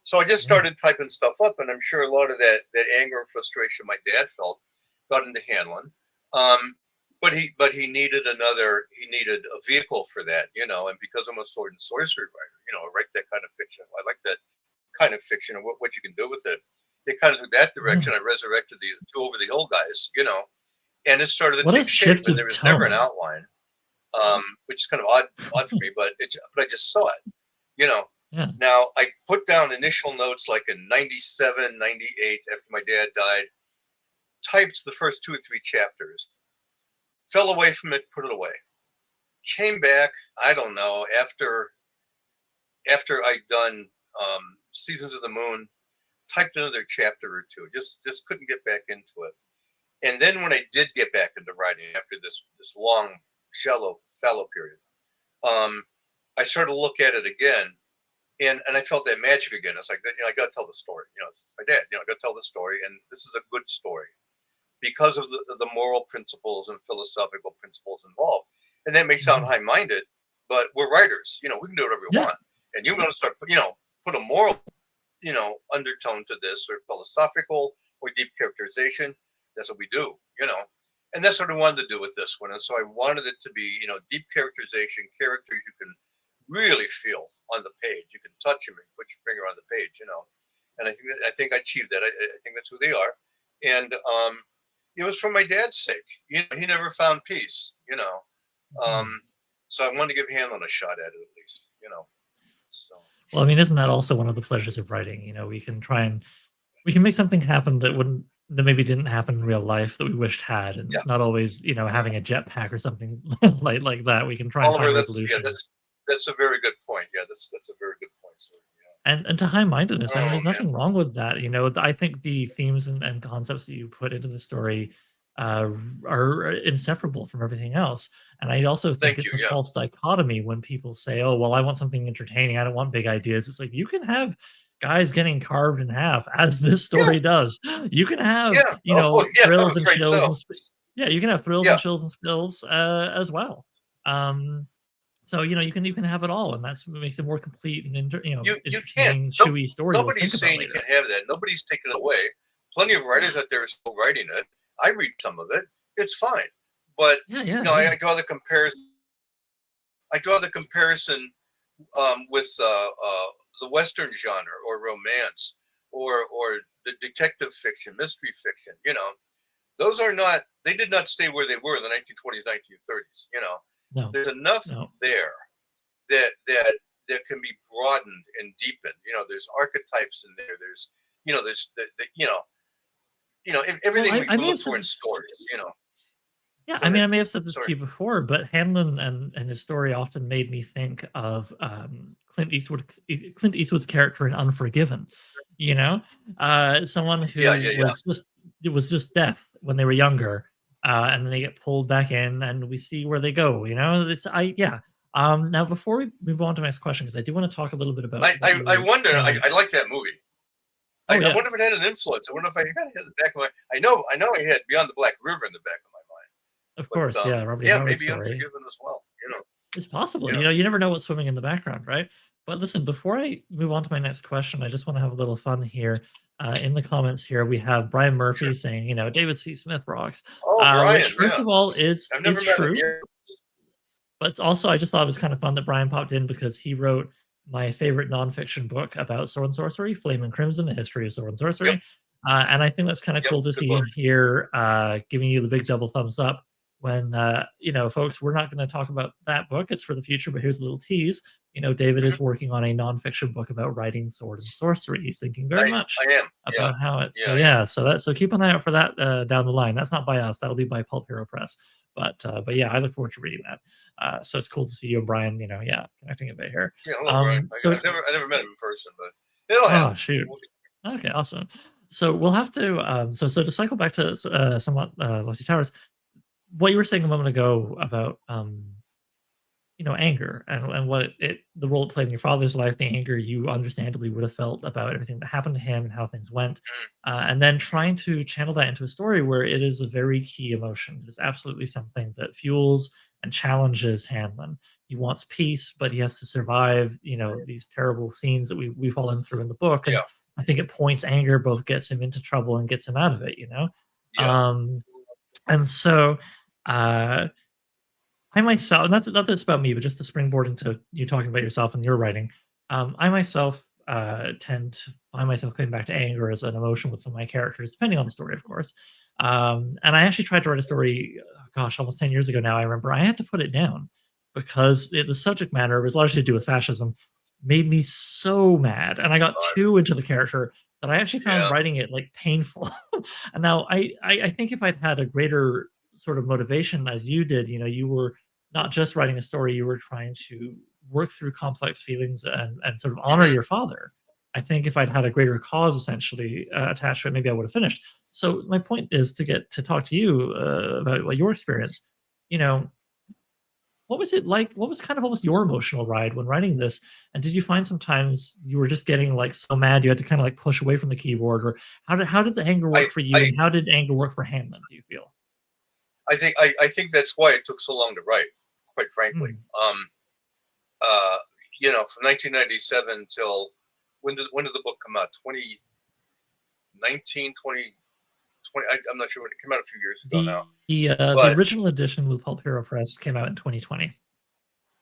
[SPEAKER 2] So I just
[SPEAKER 1] Yeah.
[SPEAKER 2] started typing stuff up, and I'm sure a lot of that anger and frustration my dad felt got into Hanlon. But he needed a vehicle for that, you know, and because I'm a sword and sorcery writer, you know, I write that kind of fiction. I like that kind of fiction and what you can do with it. It kind of took that
[SPEAKER 1] Yeah.
[SPEAKER 2] direction. I resurrected the two over the old guys, you know, and it started to
[SPEAKER 1] What a
[SPEAKER 2] take shape.
[SPEAKER 1] shift
[SPEAKER 2] And there
[SPEAKER 1] of
[SPEAKER 2] was never an
[SPEAKER 1] tone.
[SPEAKER 2] outline, which is kind of odd for me, but I just saw it, you know.
[SPEAKER 1] Yeah.
[SPEAKER 2] Now I put down initial notes like in 97, 98 after my dad died, typed the first 2 or 3 chapters, fell away from it, put it away, came back. I don't know, after I'd done Seasons of the Moon, typed another chapter or two. Just couldn't get back into it. And then when I did get back into writing after this long fallow period, I started to look at it again, and I felt that magic again. It's like, you know, I got to tell the story. You know, it's my dad. You know, I got to tell the story, and this is a good story because of the moral principles and philosophical principles involved. And that may sound
[SPEAKER 1] Mhm.
[SPEAKER 2] high-minded, but we're writers. You know, we can do whatever we
[SPEAKER 1] Yeah.
[SPEAKER 2] want. And you want to start, you know, put a moral, you know, undertone to this, or philosophical or deep characterization. That's what we do, you know. And that's what I wanted to do with this one. And so I wanted it to be, you know, deep characterization, characters you can really feel on the page. You can touch them and put your finger on the page, you know. And I think I achieved that. I think that's who they are. And it was for my dad's sake. You know, he never found peace, you know.
[SPEAKER 1] Mhm.
[SPEAKER 2] So I wanted to give Hanlon a shot at it at least, you know. So
[SPEAKER 1] Well, I mean, isn't that also one of the pleasures of writing? We can try and we can make something happen that maybe didn't happen in real life that we wished had, and
[SPEAKER 2] yeah,
[SPEAKER 1] it's not always,
[SPEAKER 2] yeah.
[SPEAKER 1] having a jetpack or something like that. We can try and
[SPEAKER 2] Oliver,
[SPEAKER 1] find resolution.
[SPEAKER 2] that's a very good point. Yeah, that's a very good point, sir.
[SPEAKER 1] And to high-mindedness, I mean,
[SPEAKER 2] Oh
[SPEAKER 1] there's
[SPEAKER 2] man,
[SPEAKER 1] nothing wrong with that, I think the themes and concepts that you put into the story, uh, are inseparable from everything else, and I also think
[SPEAKER 2] thank you.
[SPEAKER 1] it's a
[SPEAKER 2] Yeah,
[SPEAKER 1] false dichotomy when people say, "Oh, well, I want something entertaining, I don't want big ideas." It's like, you can have guys getting carved in half, as this
[SPEAKER 2] yeah,
[SPEAKER 1] story does. You can have,
[SPEAKER 2] yeah. Oh yeah, I'm
[SPEAKER 1] thrills and
[SPEAKER 2] afraid
[SPEAKER 1] chills
[SPEAKER 2] so.
[SPEAKER 1] and sp yeah, you can have thrills
[SPEAKER 2] Yeah,
[SPEAKER 1] and chills and spills, as well. Um So you can have it all, and that's what makes it more complete and
[SPEAKER 2] You can't.
[SPEAKER 1] entertaining, chewy story you'll think
[SPEAKER 2] Nobody's
[SPEAKER 1] about
[SPEAKER 2] saying you
[SPEAKER 1] later.
[SPEAKER 2] can have that. Nobody's taking it away. Plenty of writers out there are still writing it. I read some of it. It's fine, but
[SPEAKER 1] Yeah, yeah,
[SPEAKER 2] I,
[SPEAKER 1] yeah.
[SPEAKER 2] I draw the comparison. I draw the comparison with the Western genre or romance or the detective fiction, mystery fiction. Those are not. They did not stay where they were in the 1920s, 1930s.
[SPEAKER 1] No,
[SPEAKER 2] There's enough
[SPEAKER 1] no.
[SPEAKER 2] there that can be broadened and deepened. There's archetypes in there. There's
[SPEAKER 1] Well,
[SPEAKER 2] everything we
[SPEAKER 1] I may
[SPEAKER 2] look
[SPEAKER 1] have
[SPEAKER 2] for
[SPEAKER 1] said
[SPEAKER 2] in
[SPEAKER 1] this.
[SPEAKER 2] stories.
[SPEAKER 1] Yeah,
[SPEAKER 2] Go
[SPEAKER 1] I mean,
[SPEAKER 2] ahead.
[SPEAKER 1] I may have said this to
[SPEAKER 2] Sorry.
[SPEAKER 1] you before, but Hanlon and his story often made me think of Clint Eastwood's character in Unforgiven. Someone
[SPEAKER 2] Yeah,
[SPEAKER 1] who
[SPEAKER 2] yeah, yeah.
[SPEAKER 1] was just deaf when they were younger, and then they get pulled back in, and we see where they go. This I yeah. Now before we move on to my next question, because I do want to talk a little bit about
[SPEAKER 2] I
[SPEAKER 1] what
[SPEAKER 2] I,
[SPEAKER 1] you
[SPEAKER 2] I
[SPEAKER 1] were
[SPEAKER 2] wonder.
[SPEAKER 1] saying.
[SPEAKER 2] I like that movie.
[SPEAKER 1] Oh
[SPEAKER 2] I
[SPEAKER 1] yeah,
[SPEAKER 2] wonder if it had an influence. I wonder if I had it in the back of my. I know I had Beyond the Black River in the back of my mind,
[SPEAKER 1] of
[SPEAKER 2] but
[SPEAKER 1] course, yeah, Robert E.
[SPEAKER 2] yeah,
[SPEAKER 1] Howard
[SPEAKER 2] maybe
[SPEAKER 1] story.
[SPEAKER 2] Unforgiven as well.
[SPEAKER 1] It's possible.
[SPEAKER 2] Yeah.
[SPEAKER 1] You never know what's swimming in the background, right? But listen, before I move on to my next question, I just want to have a little fun here. In the comments here, we have Brian
[SPEAKER 2] Sure.
[SPEAKER 1] Murphy saying, David C. Smith rocks,
[SPEAKER 2] Oh, Brian.
[SPEAKER 1] which first
[SPEAKER 2] Yeah.
[SPEAKER 1] of all is
[SPEAKER 2] I've never
[SPEAKER 1] is
[SPEAKER 2] met him.
[SPEAKER 1] true,
[SPEAKER 2] Yeah.
[SPEAKER 1] but it's also I just thought it was kind of fun that Brian popped in because he wrote my favorite nonfiction book about sword and sorcery, Flame and Crimson: The History of Sword and
[SPEAKER 2] Yep.
[SPEAKER 1] Sorcery. And I think that's kind of
[SPEAKER 2] Yep.
[SPEAKER 1] cool to
[SPEAKER 2] Good
[SPEAKER 1] see
[SPEAKER 2] book.
[SPEAKER 1] him here giving you the big double thumbs up when, folks, we're not going to talk about that book. It's for the future, but here's a little tease. David
[SPEAKER 2] Mhm.
[SPEAKER 1] is working on a nonfiction book about writing sword and sorcery. He's thinking very much
[SPEAKER 2] I am. Yeah.
[SPEAKER 1] about how it's. So
[SPEAKER 2] Yeah.
[SPEAKER 1] yeah, so keep an eye out for that down the line. That's not by us. That'll be by Pulp Hero Press. But yeah, I look forward to reading that. So it's cool to see you and Brian, connecting a bit here.
[SPEAKER 2] Yeah. Hello, Brian.
[SPEAKER 1] So
[SPEAKER 2] I never met him in person, but it'll
[SPEAKER 1] oh
[SPEAKER 2] happen.
[SPEAKER 1] shoot. Okay, awesome. So we'll have to so to cycle back to somewhat Lofty Towers, what you were saying a moment ago about anger and what the role it played in your father's life, the anger you understandably would have felt about everything that happened to him and how things went,
[SPEAKER 2] Mhm.
[SPEAKER 1] and then trying to channel that into a story where it is a very key emotion. It is absolutely something that fuels and challenges Hanlon. He wants peace, but he has to survive, these terrible scenes that we've fallen through in the book. And
[SPEAKER 2] Yeah.
[SPEAKER 1] I think at points anger both gets him into trouble and gets him out of it.
[SPEAKER 2] Yeah.
[SPEAKER 1] Um, and so uh I myself, not that it's about me, but just to springboard into you talking about yourself and your writing. I myself tend to find myself coming back to anger as an emotion with some of my characters, depending on the story, of course. And I actually tried to write a story, gosh, almost 10 years ago now. I remember I had to put it down because the subject matter was largely to do with fascism, made me so mad. And I got too into the character that I actually found
[SPEAKER 2] Yeah.
[SPEAKER 1] writing it like painful. And now I think if I'd had a greater sort of motivation as you did, you were not just writing a story, you were trying to work through complex feelings and sort of honor
[SPEAKER 2] Mhm.
[SPEAKER 1] your father. I think if I'd had a greater cause essentially attached to it, maybe I would have finished. So my point is to get to talk to you about what your experience. You know, what was it like? What was your emotional ride when writing this? And did you find sometimes you were just getting like so mad you had to kind of like push away from the keyboard, or how did the anger
[SPEAKER 2] I
[SPEAKER 1] work for you,
[SPEAKER 2] I
[SPEAKER 1] and how did anger work for Hanlon? Do you feel?
[SPEAKER 2] I think that's why it took so long to write. Quite frankly.
[SPEAKER 1] Hmm.
[SPEAKER 2] Uh, from 1997 till when did the book come out? 2019, 2020. I'm not sure when it came out. A few years ago now.
[SPEAKER 1] The
[SPEAKER 2] But
[SPEAKER 1] original edition with Pulp Hero Press came out in 2020.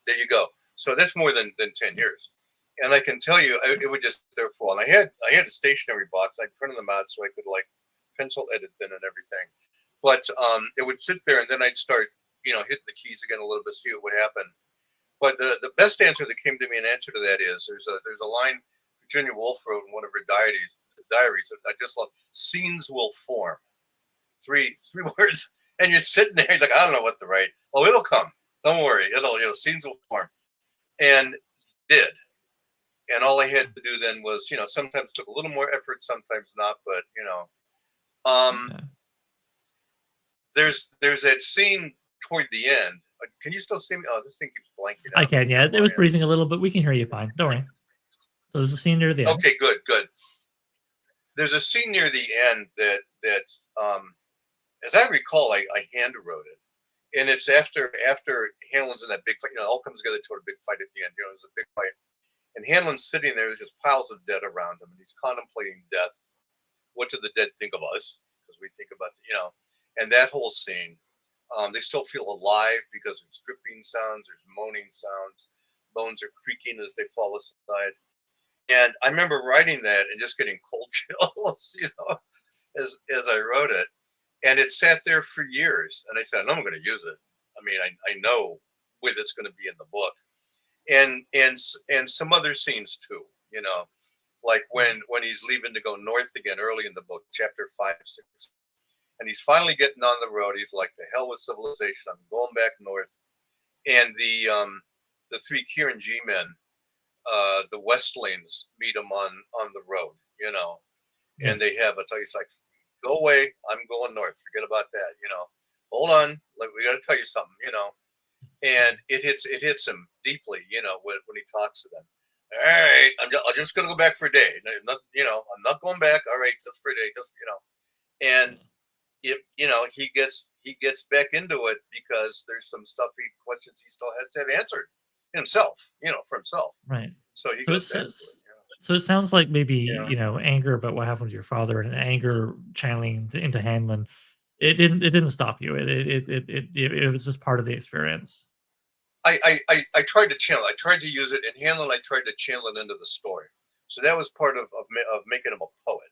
[SPEAKER 2] there you go. So that's more than 10 years. And I can tell you, it would just there for a while. And I had a stationery box. I printed them out so I could like pencil edit them and everything. But it would sit there, and then I'd start, hitting the keys again a little bit, see what would happen. But the best answer that came to me in answer to that is there's a line Virginia Woolf wrote in one of her diaries that I just love. Scenes will form. Three words, and you're sitting there, you're like, I don't know what to write. Oh, it'll come. Don't worry, scenes will form, and did. And all I had to do then was, sometimes took a little more effort, sometimes not, but um,
[SPEAKER 1] Okay.
[SPEAKER 2] there's that scene toward the end. Can you still see me? Oh, this thing keeps blanking
[SPEAKER 1] I
[SPEAKER 2] out.
[SPEAKER 1] can, yeah. It was freezing a little, but we can hear you fine. Don't worry. So there's a scene near the end.
[SPEAKER 2] Okay, good. There's a scene near the end that as I recall, I hand wrote it, and it's after Hanlon's in that big fight. You know, it all comes together toward a big fight at the end. You know, there's a big fight, and Hanlon's sitting there. There's just piles of dead around him, and he's contemplating death. What do the dead think of us? Because we think about, you know, and that whole scene. They still feel alive because there's dripping sounds, there's moaning sounds, bones are creaking as they fall aside. And I remember writing that and just getting cold chills, you know, as I wrote it. And it sat there for years. And I said, I'm going to use it. I mean, I know where it's going to be in the book. And some other scenes too, you know, like when he's leaving to go north again early in the book, chapter 5, 6. And he's finally getting on the road. He's like, the hell with civilization. I'm going back north. And the three Kieran G men, the Westlings, meet him on the road, you know. And they have a, he's like, go away. I'm going north. Forget about that, you know. Hold on. Like, we got to tell you something, you know. And it hits him deeply, you know, when he talks to them. All right, I'm just going to go back for a day. Not, you know, I'm not going back. All right, just for a day, just, you know. And if, you know, he gets back into it because there's some stuff, questions he still has to have answered himself, you know, for himself.
[SPEAKER 1] Right.
[SPEAKER 2] So he
[SPEAKER 1] So it
[SPEAKER 2] goes back to it.
[SPEAKER 1] says. So it sounds like maybe
[SPEAKER 2] Yeah.
[SPEAKER 1] you know anger about what happened to your father and anger channeling into Hanlon. It didn't stop you. It was just part of the experience.
[SPEAKER 2] I tried to channel. I tried to use it in Hanlon. I tried to channel it into the story. So that was part of making him a poet.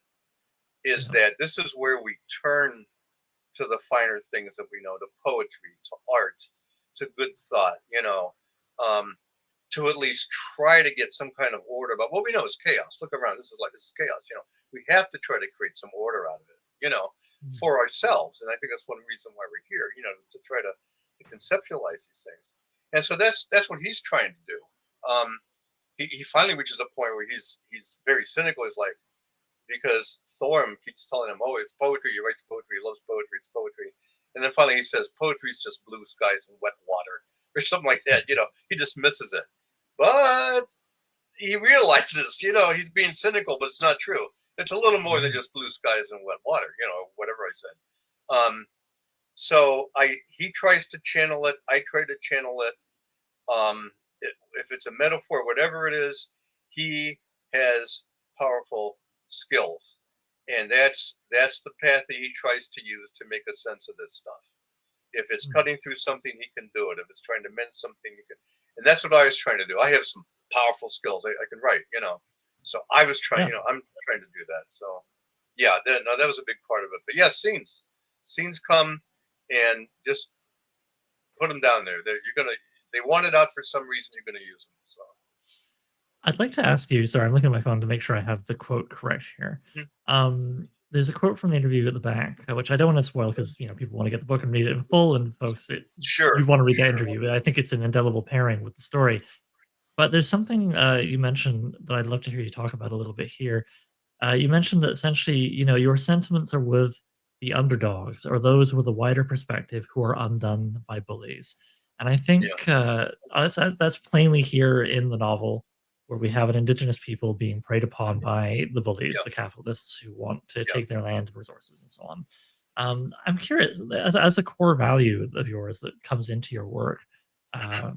[SPEAKER 2] Is that this is where we turn to the finer things that we know, to poetry, to art, to good thought, you know, to at least try to get some kind of order. But what we know is chaos. Look around. This is chaos. You know, we have to try to create some order out of it, you know, for ourselves. And I think that's one reason why we're here, you know, to try to conceptualize these things. And so that's what he's trying to do. He finally reaches a point where he's very cynical. He's like, because Thorm keeps telling him, oh, it's poetry. He writes poetry. He loves poetry. It's poetry. And then finally he says, poetry is just blue skies and wet water or something like that. You know, he dismisses it. But he realizes, you know, he's being cynical, but it's not true. It's a little more than just blue skies and wet water, you know, whatever I said. So he tries to channel it. I try to channel it. If it's a metaphor, whatever it is, he has powerful skills, and that's the path that he tries to use to make a sense of this stuff. If it's cutting through something, he can do it. If it's trying to mend something, he can. And that's what I was trying to do. I have some powerful skills. I can write, you know. So I was trying, you know, I'm trying to do that. So yeah, that was a big part of it. But yeah, scenes come and just put them down there. They want it out for some reason. You're gonna use them. So.
[SPEAKER 1] I'd like to ask you, sorry, I'm looking at my phone to make sure I have the quote correct here. There's a quote from the interview at the back, which I don't want to spoil because you know people want to get the book and read it in full, and folks, you want to read that interview. But I think it's an indelible pairing with the story. But there's something you mentioned that I'd love to hear you talk about a little bit here. You mentioned that essentially, you know, your sentiments are with the underdogs or those with a wider perspective who are undone by bullies. And I think that's plainly here in the novel, where we have an indigenous people being preyed upon by the bullies, the capitalists who want to take their land and resources and so on. I'm curious, as a core value of yours that comes into your work, how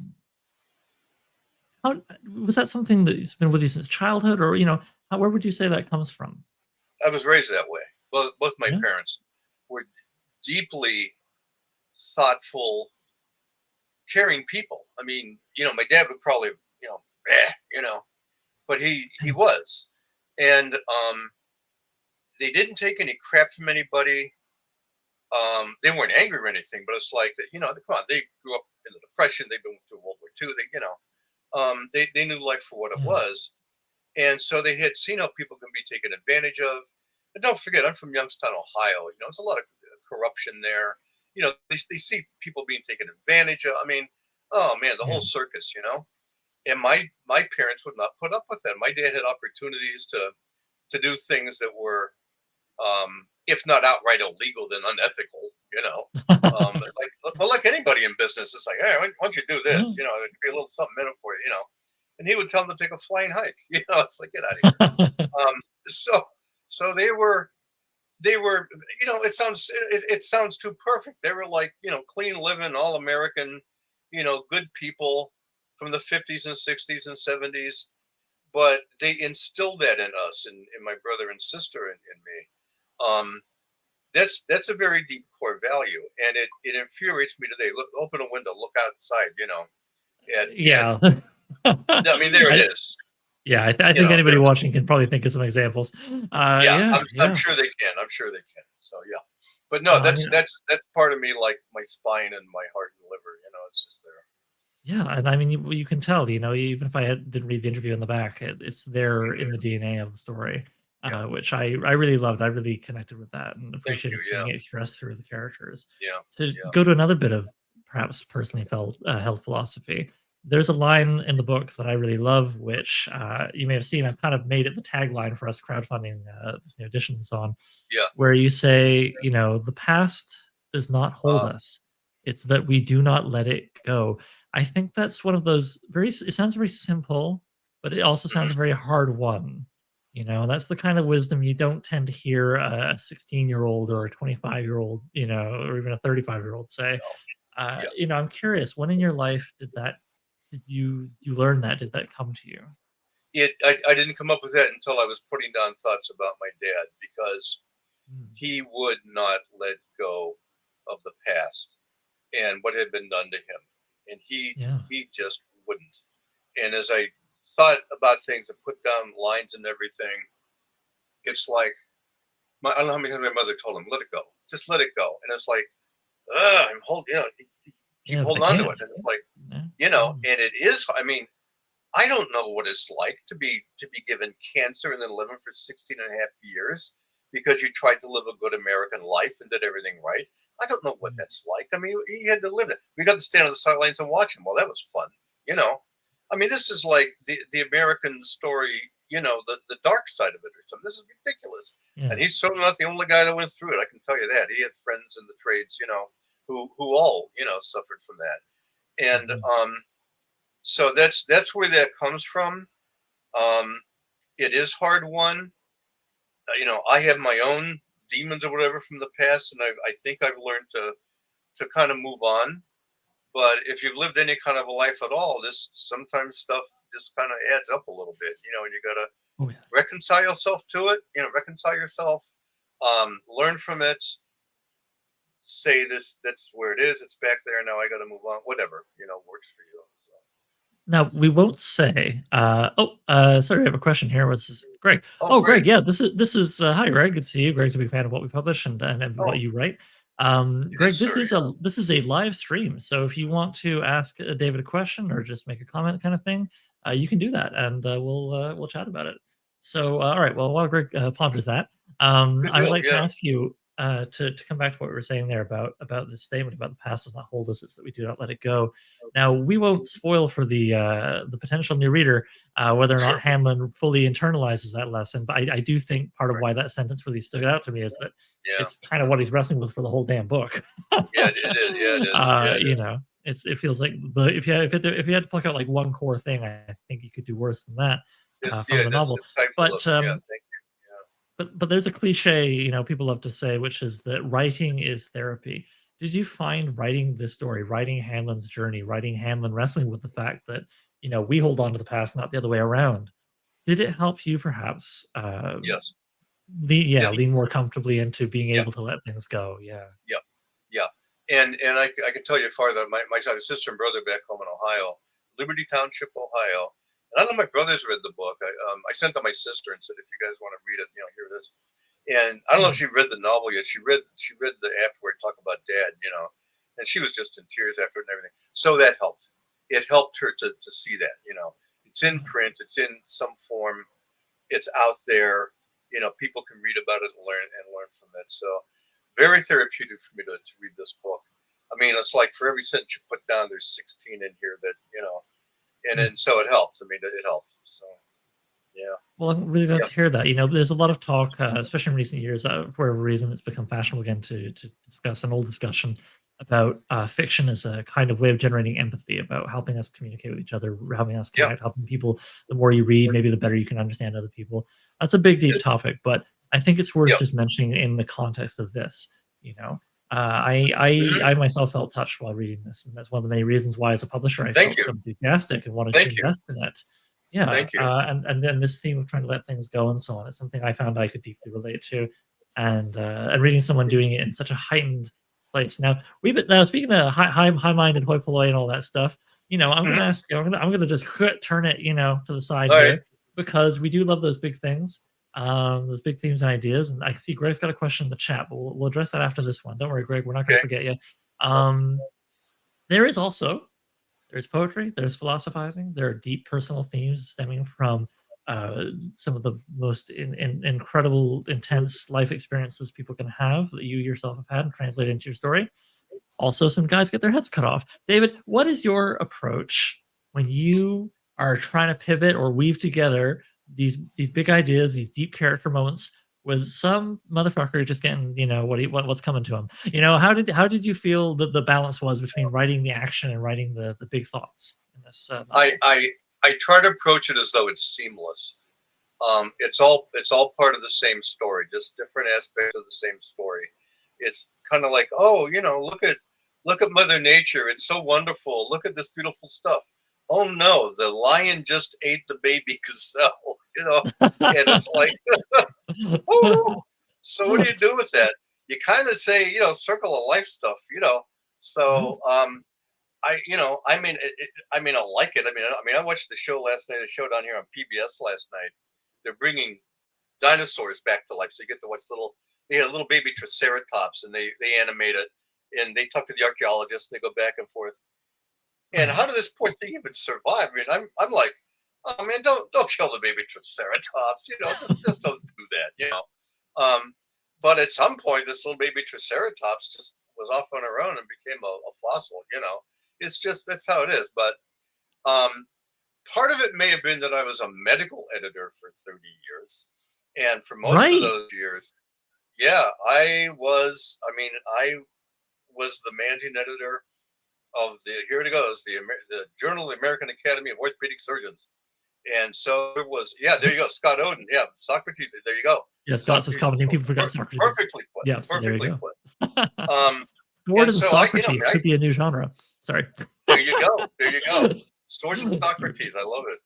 [SPEAKER 1] was that something that's been with you since childhood, or you know, where would you say that comes from?
[SPEAKER 2] I was raised that way. Both my parents were deeply thoughtful, caring people. I mean, you know, my dad would probably, you know, but he was, and they didn't take any crap from anybody. They weren't angry or anything, but it's like that, you know, come on, they grew up in the Depression. They've been through World War II. They, you know, they knew life for what it was. And so they had seen how people can be taken advantage of. And don't forget, I'm from Youngstown, Ohio. You know, there's a lot of corruption there. You know, they see people being taken advantage of. I mean, oh man, the whole circus, you know. And my parents would not put up with that. My dad had opportunities to do things that were, if not outright illegal, then unethical. You know, like anybody in business, it's like, hey, why don't you do this? You know, it could be a little something in it for you. You know. And he would tell them to take a flying hike. You know, it's like, get out of here. So they were they were, it sounds too perfect. They were like, clean living, all American, good people from the 50s and 60s and 70s. But they instilled that in us, in my brother and sister and me. Um, that's a very deep core value, and it infuriates me today. Look, open a window, look outside. At
[SPEAKER 1] Yeah.
[SPEAKER 2] I mean, there it
[SPEAKER 1] I,
[SPEAKER 2] is.
[SPEAKER 1] yeah, I think
[SPEAKER 2] There.
[SPEAKER 1] anybody watching can probably think of some examples.
[SPEAKER 2] Yeah,
[SPEAKER 1] Yeah,
[SPEAKER 2] I'm
[SPEAKER 1] yeah.
[SPEAKER 2] sure they can. I'm sure they can. So yeah, but no,
[SPEAKER 1] I
[SPEAKER 2] that's
[SPEAKER 1] mean,
[SPEAKER 2] that's part of me, like my spine and my heart and liver. It's just there.
[SPEAKER 1] yeah, and I mean, you can tell, even if didn't read the interview in the back, it's there in
[SPEAKER 2] Mhm.
[SPEAKER 1] the DNA of the story,
[SPEAKER 2] Yeah.
[SPEAKER 1] which I really loved. I really connected with that and
[SPEAKER 2] Thank you.
[SPEAKER 1] appreciated
[SPEAKER 2] Yeah.
[SPEAKER 1] seeing it expressed through the characters.
[SPEAKER 2] Yeah.
[SPEAKER 1] To
[SPEAKER 2] Yeah.
[SPEAKER 1] go to another bit of perhaps personally felt health philosophy, there's a line in the book that I really love, which you may have seen. I've kind of made it the tagline for us crowdfunding this new edition and so on,
[SPEAKER 2] Yeah.
[SPEAKER 1] where you say, the past does not hold
[SPEAKER 2] Uh,
[SPEAKER 1] us. It's that we do not let it go. I think that's one of those it sounds very simple, but it also sounds
[SPEAKER 2] mhm.
[SPEAKER 1] very hard won. That's the kind of wisdom you don't tend to hear a 16-year-old or a 25-year-old, or even a 35-year-old say.
[SPEAKER 2] No. Yeah.
[SPEAKER 1] I'm curious, when in your life did you learn that? Did that come to you?
[SPEAKER 2] I didn't come up with that until I was putting down thoughts about my dad, because
[SPEAKER 1] Mm,
[SPEAKER 2] he would not let go of the past and what had been done to him, and
[SPEAKER 1] yeah.
[SPEAKER 2] he just wouldn't. And as I thought about things and put down lines and everything, it's like, I don't know how many times my mother told him, "Let it go, just let it go," and it's like, I'm holding, keep
[SPEAKER 1] Yeah, but I
[SPEAKER 2] holding on to
[SPEAKER 1] can't.
[SPEAKER 2] it, and it's like,
[SPEAKER 1] Yeah.
[SPEAKER 2] and it is. I mean, I don't know what it's like to be given cancer and then living for 16 and a half years because you tried to live a good American life and did everything right. I don't know what
[SPEAKER 1] Mm,
[SPEAKER 2] that's like. I mean, he had to live it. We got to stand on the sidelines and watch him. Well, that was fun, you know. I mean, this is like the American story, the dark side of it or something. This is ridiculous.
[SPEAKER 1] yeah.
[SPEAKER 2] And he's certainly not the only guy that went through it. I can tell you that. He had friends in the trades, who all, suffered from that. And
[SPEAKER 1] Mhm.
[SPEAKER 2] so that's where that comes from. Um, it is hard won. I have my own demons or whatever from the past, and I think I've learned to kind of move on. But if you've lived any kind of a life at all, this sometimes stuff just kind of adds up a little bit, and you got to
[SPEAKER 1] Oh, yeah.
[SPEAKER 2] reconcile yourself to it. Reconcile yourself, learn from it, say that's where it is. It's back there now. I got to move on. Whatever works for you. So.
[SPEAKER 1] Now, we won't say, sorry, I have a question here. What's this? Greg.
[SPEAKER 2] Oh,
[SPEAKER 1] Oh,
[SPEAKER 2] great.
[SPEAKER 1] Greg, yeah, hi, Greg. Good to see you. Greg's a big fan of what we publish and
[SPEAKER 2] Oh,
[SPEAKER 1] what you write.
[SPEAKER 2] yes,
[SPEAKER 1] Greg, this
[SPEAKER 2] sir.
[SPEAKER 1] is
[SPEAKER 2] Yeah.
[SPEAKER 1] a live stream. So if you want to ask David a question or just make a comment kind of thing, you can do that and we'll chat about it. So, all right. Well, while Greg ponders that,
[SPEAKER 2] Good
[SPEAKER 1] I would
[SPEAKER 2] deal.
[SPEAKER 1] like to
[SPEAKER 2] Yeah.
[SPEAKER 1] ask you to come back to what we were saying there about the statement about the past does not hold us, it's that we do not let it go. Now, we won't spoil for the potential new reader whether or not
[SPEAKER 2] Sure.
[SPEAKER 1] Hanlon fully internalizes that lesson, but I do think part of
[SPEAKER 2] Right.
[SPEAKER 1] why that sentence really stood out to me is that
[SPEAKER 2] Yeah.
[SPEAKER 1] it's kind of what he's wrestling with for the whole damn book.
[SPEAKER 2] Yeah. It is. Yeah. It is. Yeah. It is.
[SPEAKER 1] It feels like if you had to pluck out like one core thing, I think you could do worse than that from
[SPEAKER 2] Yeah.
[SPEAKER 1] the
[SPEAKER 2] That's
[SPEAKER 1] novel.
[SPEAKER 2] insightful of
[SPEAKER 1] But
[SPEAKER 2] him. Yeah. Thank you.
[SPEAKER 1] but there's a cliche, people love to say, which is that writing is therapy. Did you find writing this story, writing Hanlon's journey, writing Hanlon wrestling with the fact that, we hold on to the past, not the other way around? Did it help you perhaps
[SPEAKER 2] Yeah. Yes.
[SPEAKER 1] lean more comfortably into being
[SPEAKER 2] Yeah.
[SPEAKER 1] able to let things go? Yeah.
[SPEAKER 2] Yeah. Yeah. And I can tell you farther. My sister and brother back home in Ohio, Liberty Township, Ohio. And I know my brothers read the book. I sent to my sister and said, if you guys want to read it, here it is. And I don't know if
[SPEAKER 1] Mm,
[SPEAKER 2] she read the novel yet. She read the afterward talk about dad, and she was just in tears after it and everything. So that helped. It helped her to see that, it's in
[SPEAKER 1] yeah.
[SPEAKER 2] print, it's in some form, it's out there. People can read about it and learn from it. So very therapeutic for me to read this book. I mean, it's like for every sentence you put down, there's 16 in here that and
[SPEAKER 1] Yeah.
[SPEAKER 2] then so it helped. I mean, it helped. So yeah,
[SPEAKER 1] Well, I'm really glad
[SPEAKER 2] yeah,
[SPEAKER 1] to hear that. There's a lot of talk, especially in recent years, for whatever reason, it's become fashionable again to discuss an old discussion about fiction as a kind of way of generating empathy, about helping us communicate with each other, helping us
[SPEAKER 2] yeah.
[SPEAKER 1] connect, helping people. The more you read, maybe the better you can understand other people. That's a big,
[SPEAKER 2] It
[SPEAKER 1] deep
[SPEAKER 2] is.
[SPEAKER 1] topic, but I think it's worth
[SPEAKER 2] Yep.
[SPEAKER 1] just mentioning in the context of this. You know, I myself felt touched while reading this, and that's one of the many reasons why, as a publisher, I
[SPEAKER 2] Thank
[SPEAKER 1] felt
[SPEAKER 2] you.
[SPEAKER 1] so enthusiastic and wanted to
[SPEAKER 2] Thank you.
[SPEAKER 1] invest in it. Yeah,
[SPEAKER 2] Thank you.
[SPEAKER 1] and then this theme of trying to let things go and so on is something I found I could deeply relate to, and reading someone doing it in such a heightened place. Now we've been now speaking of high-minded hoi polloi and all that stuff. You know, I'm
[SPEAKER 2] Mhm.
[SPEAKER 1] gonna ask you. I'm gonna just turn it, to the side
[SPEAKER 2] All right.
[SPEAKER 1] here because we do love those big things, those big themes and ideas. And I see Greg's got a question in the chat, but we'll address that after this one. Don't worry, Greg. We're not gonna
[SPEAKER 2] Okay.
[SPEAKER 1] forget you. There is also there's poetry, there's philosophizing, there are deep personal themes stemming from some of the most incredible, intense life experiences people can have that you yourself have had and translate into your story. Also, some guys get their heads cut off. David, what is your approach when you are trying to pivot or weave together these big ideas, these deep character moments with some motherfucker just getting, what's coming to him? How did you feel that the balance was between writing the action and writing the big thoughts in this novel?
[SPEAKER 2] I try to approach it as though it's seamless. It's all part of the same story, just different aspects of the same story. It's kind of like, oh, look at Mother Nature. It's so wonderful. Look at this beautiful stuff. Oh no, the lion just ate the baby gazelle. And it's like, oh. So what do you do with that? You kind of say, circle of life stuff. So I like it. I watched the show last night. The show down here on PBS last night. They're bringing dinosaurs back to life, so you get to watch They had a little baby triceratops, and they animate it, and they talk to the archaeologists. And they go back and forth. And how did this poor thing even survive? I'm like, oh man, don't kill the baby triceratops. Just don't do that. But at some point, this little baby triceratops just was off on her own and became a fossil. It's just that's how it is. But part of it may have been that I was a medical editor for 30 years, and for most of those years, yeah, I was the managing editor of here it goes, the Journal of the American Academy of Orthopedic Surgeons. And so it was, there you go, Scott Oden. Yeah, Socrates. There you go.
[SPEAKER 1] Yeah, Scott's is commenting. People forgot Socrates.
[SPEAKER 2] Perfectly put.
[SPEAKER 1] Yeah, so
[SPEAKER 2] perfectly put.
[SPEAKER 1] Sword and Socrates could be a new genre. Sorry.
[SPEAKER 2] There you go. Sword and Socrates. I love it.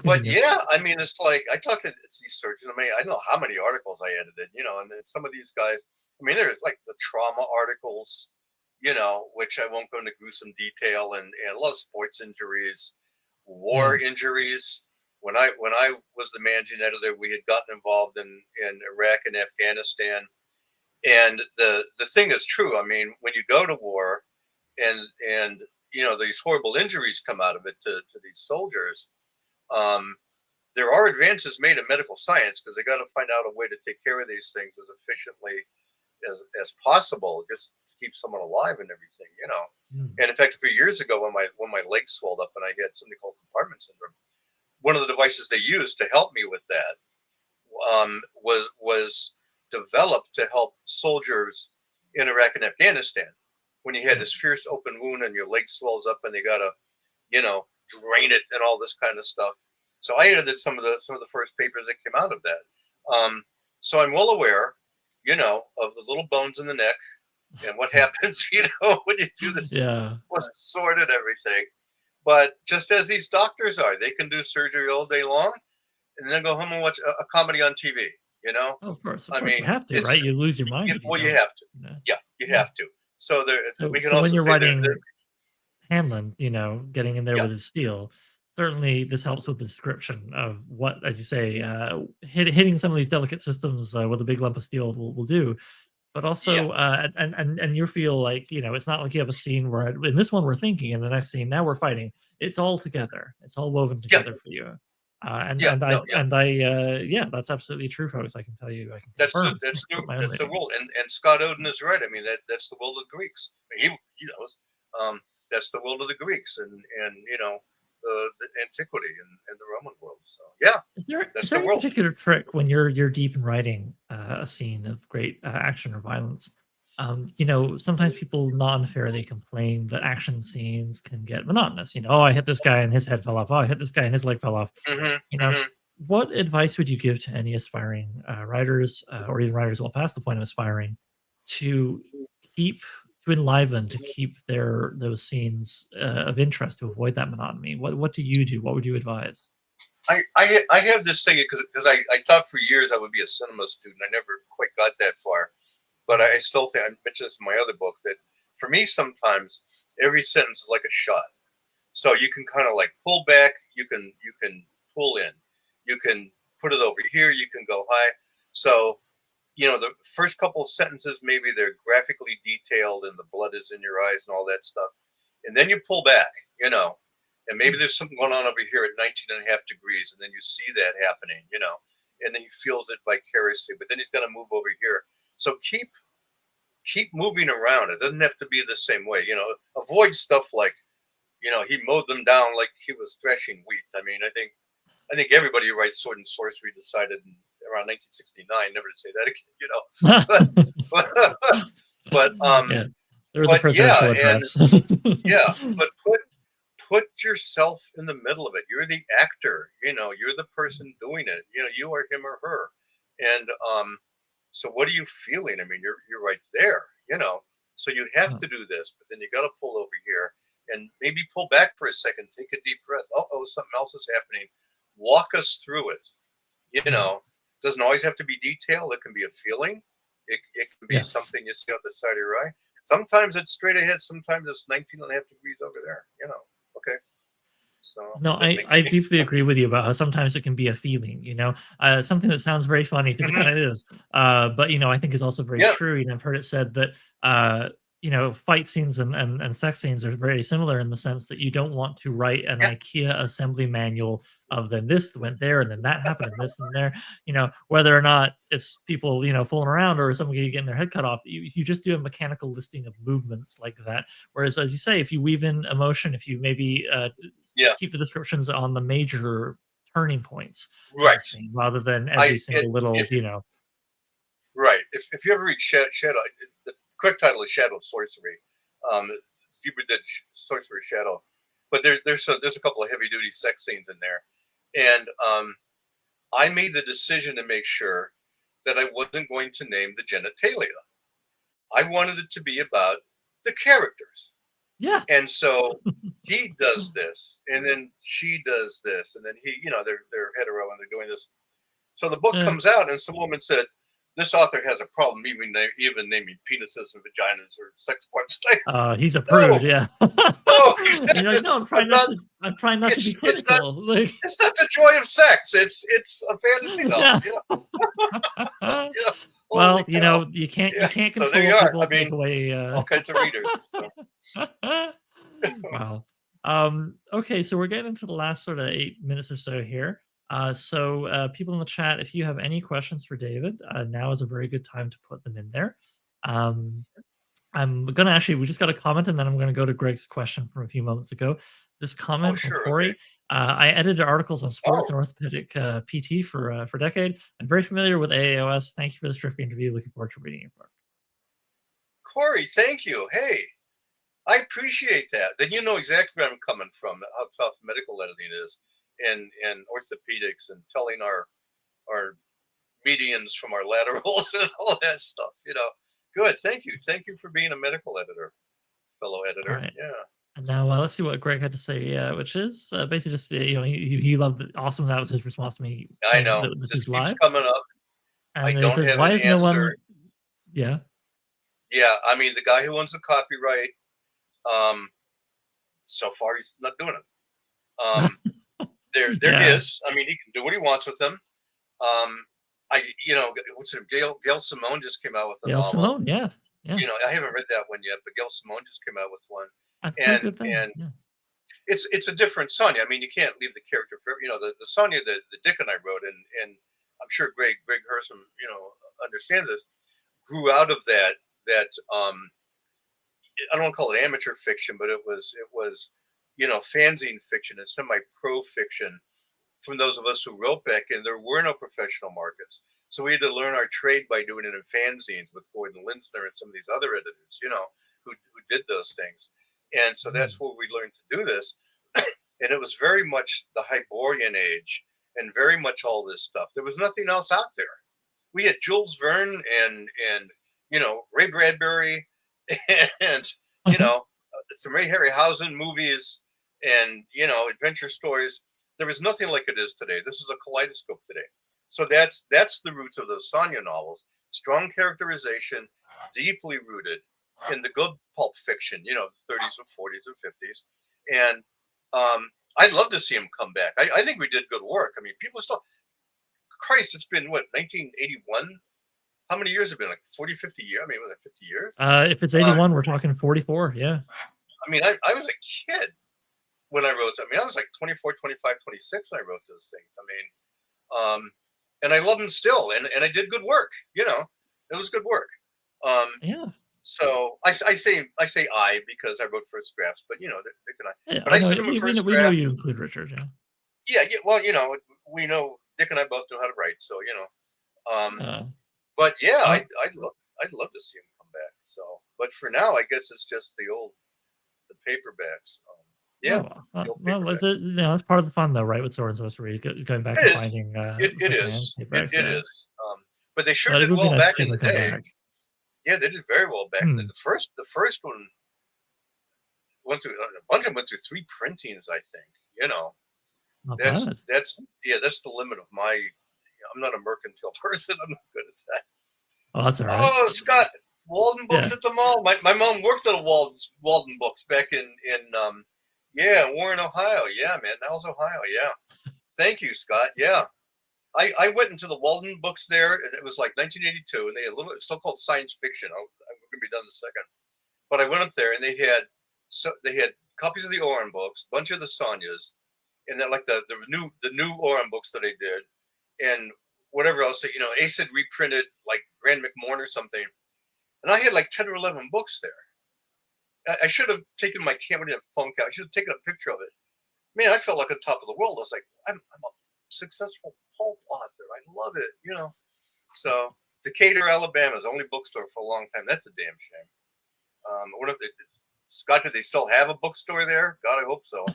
[SPEAKER 2] But yeah, it's like I talk to these surgeons. I don't know how many articles I edited, and then some of these guys. There's like the trauma articles, which I won't go into gruesome detail, and a lot of sports injuries, war injuries. When I was the managing editor, we had gotten involved in Iraq and Afghanistan, and the thing is true. When you go to war, and these horrible injuries come out of it to these soldiers, there are advances made in medical science because they got to find out a way to take care of these things as efficiently as possible, just to keep someone alive and everything. And in fact, a few years ago, when my legs swelled up and I had something called compartment syndrome, one of the devices they used to help me with that was developed to help soldiers in Iraq and Afghanistan. When you had this fierce open wound and your leg swells up and they gotta, drain it and all this kind of stuff. So I edited some of the first papers that came out of that. So I'm well aware, of the little bones in the neck and what happens, when you do this with a sword and everything. But just as these doctors are, they can do surgery all day long and then go home and watch a comedy on TV.
[SPEAKER 1] Oh, of course, you have to, right? You lose your mind.
[SPEAKER 2] You have to. Yeah, you have to. So we can also
[SPEAKER 1] when you're writing Hanlon, getting in there with his steel, certainly this helps with the description of what, as you say, hitting some of these delicate systems with a big lump of steel will do. But also, and you feel like, it's not like you have a scene where in this one we're thinking, and the next scene now we're fighting. It's all together. It's all woven together for you. That's absolutely true, folks. I can tell you. I can confirm.
[SPEAKER 2] That's the rule. And Scott Oden is right. That's the will of the Greeks. He knows. That's the will of the Greeks, and the antiquity and the Roman world. So
[SPEAKER 1] is there any particular trick when you're deep in writing a scene of great action or violence? Sometimes people not unfairly complain that action scenes can get monotonous. I hit this guy and his head fell off. Oh, I hit this guy and his leg fell off. What advice would you give to any aspiring writers, or even writers well past the point of aspiring, to keep to enliven, to keep those scenes of interest, to avoid that monotony? What do you do? What would you advise?
[SPEAKER 2] I have this thing because I thought for years I would be a cinema student. I never quite got that far, but I still think I mentioned this in my other book that for me sometimes every sentence is like a shot. So you can kind of like pull back, you can pull in, you can put it over here, you can go high. So the first couple of sentences maybe they're graphically detailed and the blood is in your eyes and all that stuff, and then you pull back, and maybe there's something going on over here at 19 and a half degrees, and then you see that happening, and then he feels it vicariously, but then he's going to move over here. So keep moving around. It doesn't have to be the same way. Avoid stuff like he mowed them down like he was threshing wheat. I think everybody who writes sword and sorcery decided around 1969 never to say that again. But
[SPEAKER 1] Yeah, there was a
[SPEAKER 2] but yeah,
[SPEAKER 1] presidential
[SPEAKER 2] and
[SPEAKER 1] address.
[SPEAKER 2] yeah, but put yourself in the middle of it. You're the actor. You're the person doing it. You are him or her, and so what are you feeling? You're right there. So you have
[SPEAKER 1] Huh.
[SPEAKER 2] to do this, but then you got to pull over here and maybe pull back for a second, take a deep breath. Oh, something else is happening. Walk us through it.
[SPEAKER 1] Mm.
[SPEAKER 2] Doesn't always have to be detailed. It can be a feeling. It can be
[SPEAKER 1] Yes.
[SPEAKER 2] something you see out the side of your eye. Sometimes it's straight ahead. Sometimes it's 19 and a half degrees over there. Okay. So
[SPEAKER 1] No,
[SPEAKER 2] that
[SPEAKER 1] I
[SPEAKER 2] makes
[SPEAKER 1] I
[SPEAKER 2] any
[SPEAKER 1] deeply agree
[SPEAKER 2] sense.
[SPEAKER 1] with you about how sometimes it can be a feeling, something that sounds very funny because it
[SPEAKER 2] Hmm.
[SPEAKER 1] kinda is, but, I think is also very
[SPEAKER 2] Yeah.
[SPEAKER 1] true, I've heard it said that, fight scenes and sex scenes are very similar in the sense that you don't want to write an
[SPEAKER 2] Yeah.
[SPEAKER 1] IKEA assembly manual of then this went there and then that happened and this and there, whether or not it's people, fooling around or somebody getting their head cut off, you just do a mechanical listing of movements like that. Whereas, as you say, if you weave in emotion, if you maybe
[SPEAKER 2] Yeah.
[SPEAKER 1] keep the descriptions on the major turning points in the
[SPEAKER 2] Right.
[SPEAKER 1] scene rather than
[SPEAKER 2] I
[SPEAKER 1] every
[SPEAKER 2] it,
[SPEAKER 1] single little,
[SPEAKER 2] if Right. If you ever read Shadow, the correct title is Shadow of Sorcery. Um, Steve did Sorcerer Shadow, but there's a couple of heavy duty sex scenes in there, and I made the decision to make sure that I wasn't going to name the genitalia. I wanted it to be about the characters,
[SPEAKER 1] yeah.
[SPEAKER 2] and so he does this, and then she does this, and then they're hetero and they're doing this. So the book
[SPEAKER 1] Uh,
[SPEAKER 2] comes out, and some woman said, "This author has a problem even naming penises and vaginas or sex parts." Like,
[SPEAKER 1] he's a prude,
[SPEAKER 2] no,
[SPEAKER 1] yeah.
[SPEAKER 2] no, he said
[SPEAKER 1] And you're like,
[SPEAKER 2] it's
[SPEAKER 1] "No,
[SPEAKER 2] not.
[SPEAKER 1] I'm trying not to be
[SPEAKER 2] It's not.
[SPEAKER 1] critical." Like,
[SPEAKER 2] It's not the joy of sex. It's a fantasy novel.
[SPEAKER 1] yeah.
[SPEAKER 2] Yeah. Holy
[SPEAKER 1] Well,
[SPEAKER 2] cow.
[SPEAKER 1] you
[SPEAKER 2] Yeah.
[SPEAKER 1] can't
[SPEAKER 2] So there you
[SPEAKER 1] control
[SPEAKER 2] are.
[SPEAKER 1] people the way,
[SPEAKER 2] All kinds of readers. So
[SPEAKER 1] Wow. Okay, so we're getting into the last sort of 8 minutes or so here. People in the chat, if you have any questions for David, now is a very good time to put them in there. Um, I'm gonna actually we just got a comment, and then I'm gonna go to Greg's question from a few moments ago. This
[SPEAKER 2] oh
[SPEAKER 1] comment from
[SPEAKER 2] sure, okay.
[SPEAKER 1] Corey, I edited articles on sports
[SPEAKER 2] Oh,
[SPEAKER 1] and orthopedic, PT for a decade. I'm very familiar with AAOS. Thank you for this terrific interview. Looking forward to reading your book.
[SPEAKER 2] Corey, thank you. Hey, I appreciate that. Then you know exactly where I'm coming from. How tough medical editing is, and orthopedics, and telling our medians from our laterals and all that stuff. Good. Thank you for being a medical editor, fellow editor.
[SPEAKER 1] Alright.
[SPEAKER 2] Yeah.
[SPEAKER 1] And now, let's see what Greg had to say, which is, basically just, he loved it awesome, that was his response to me
[SPEAKER 2] I
[SPEAKER 1] saying
[SPEAKER 2] know
[SPEAKER 1] that this
[SPEAKER 2] this
[SPEAKER 1] is
[SPEAKER 2] keeps
[SPEAKER 1] live,
[SPEAKER 2] coming up. I
[SPEAKER 1] and then he
[SPEAKER 2] don't
[SPEAKER 1] says,
[SPEAKER 2] have an
[SPEAKER 1] "Why is no
[SPEAKER 2] answer.
[SPEAKER 1] one." Yeah.
[SPEAKER 2] Yeah, the guy who owns the copyright, um, so far he's not doing it. They're
[SPEAKER 1] Yeah.
[SPEAKER 2] his. He can do what he wants with them. Um, what's it? Gail Simone just came out with a
[SPEAKER 1] Gail
[SPEAKER 2] novel.
[SPEAKER 1] Simone, yeah, yeah.
[SPEAKER 2] I haven't read that one yet, but Gail Simone just came out with one,
[SPEAKER 1] I've heard
[SPEAKER 2] and
[SPEAKER 1] good things,
[SPEAKER 2] and
[SPEAKER 1] yeah.
[SPEAKER 2] it's a different Sonya. You can't leave the character for the Sonya that Dick and I wrote, and I'm sure Greg Hersom understands this, grew out of that I don't want to call it amateur fiction, but it was fanzine fiction and semi pro fiction from those of us who wrote back in. There were no professional markets, so we had to learn our trade by doing it in fanzines with Gordon Linsner and some of these other editors, who did those things. And so
[SPEAKER 1] Mm.
[SPEAKER 2] that's where we learned to do this. And it was very much the Hyborian age, and very much all this stuff. There was nothing else out there. We had Jules Verne and Ray Bradbury and some Ray Harryhausen movies and adventure stories. There was nothing like it is today. This is a kaleidoscope today. So that's the roots of those Sonia novels. Strong characterization, deeply rooted in the good pulp fiction, the 30s or 40s or 50s. And I'd love to see him come back. I think we did good work. I mean, people still, Christ, it's been what, 1981? How many years have it been? Like 40, 50 years? I mean, was it 50 years?
[SPEAKER 1] If it's 81, we're talking 44. Yeah.
[SPEAKER 2] I mean, I was a kid when I wrote. I mean, I was like 24, 25, 26 when I wrote those things. I mean, and I love them still. And I did good work. It was good work.
[SPEAKER 1] Yeah.
[SPEAKER 2] So I say I because I wrote first drafts, but Dick and I.
[SPEAKER 1] Yeah,
[SPEAKER 2] But I sent him a first
[SPEAKER 1] we
[SPEAKER 2] draft.
[SPEAKER 1] know you include Richard. Yeah.
[SPEAKER 2] Yeah. Well, we know Dick and I both know how to write, so But yeah, I'd love to see him come back. So, but for now, I guess it's just the paperbacks. Yeah.
[SPEAKER 1] That's part of the fun, though, right? With Sword and Sorcery, going back and finding.
[SPEAKER 2] It is. But they sure did well back in the day. Yeah, they did very well back then. The first one went through a bunch of them went through 3 printings, I think. That's the limit of my. I'm not a mercantile person. I'm not good at that.
[SPEAKER 1] Oh, that's all right.
[SPEAKER 2] Oh, Scott, Walden Books at the mall. My mom worked at a Walden Books back in Warren, Ohio. Yeah, man, that was Ohio. Yeah, thank you, Scott. Yeah, I went into the Walden Books there. It was like 1982, and they had it's still called science fiction. I'm gonna be done in a second. But I went up there, and they had copies of the Oren books, a bunch of the Sonias, and then like the new Oren books that they did. And whatever else, Ace had reprinted like Grand McMorn or something. And I had like 10 or 11 books there. I should have taken my camera, didn't have a phone camera. I should have taken a picture of it. Man, I felt like on top of the world. I was like, I'm a successful pulp author. I love it, So Decatur, Alabama's only bookstore for a long time. That's a damn shame. Scott, do they still have a bookstore there? God, I hope so.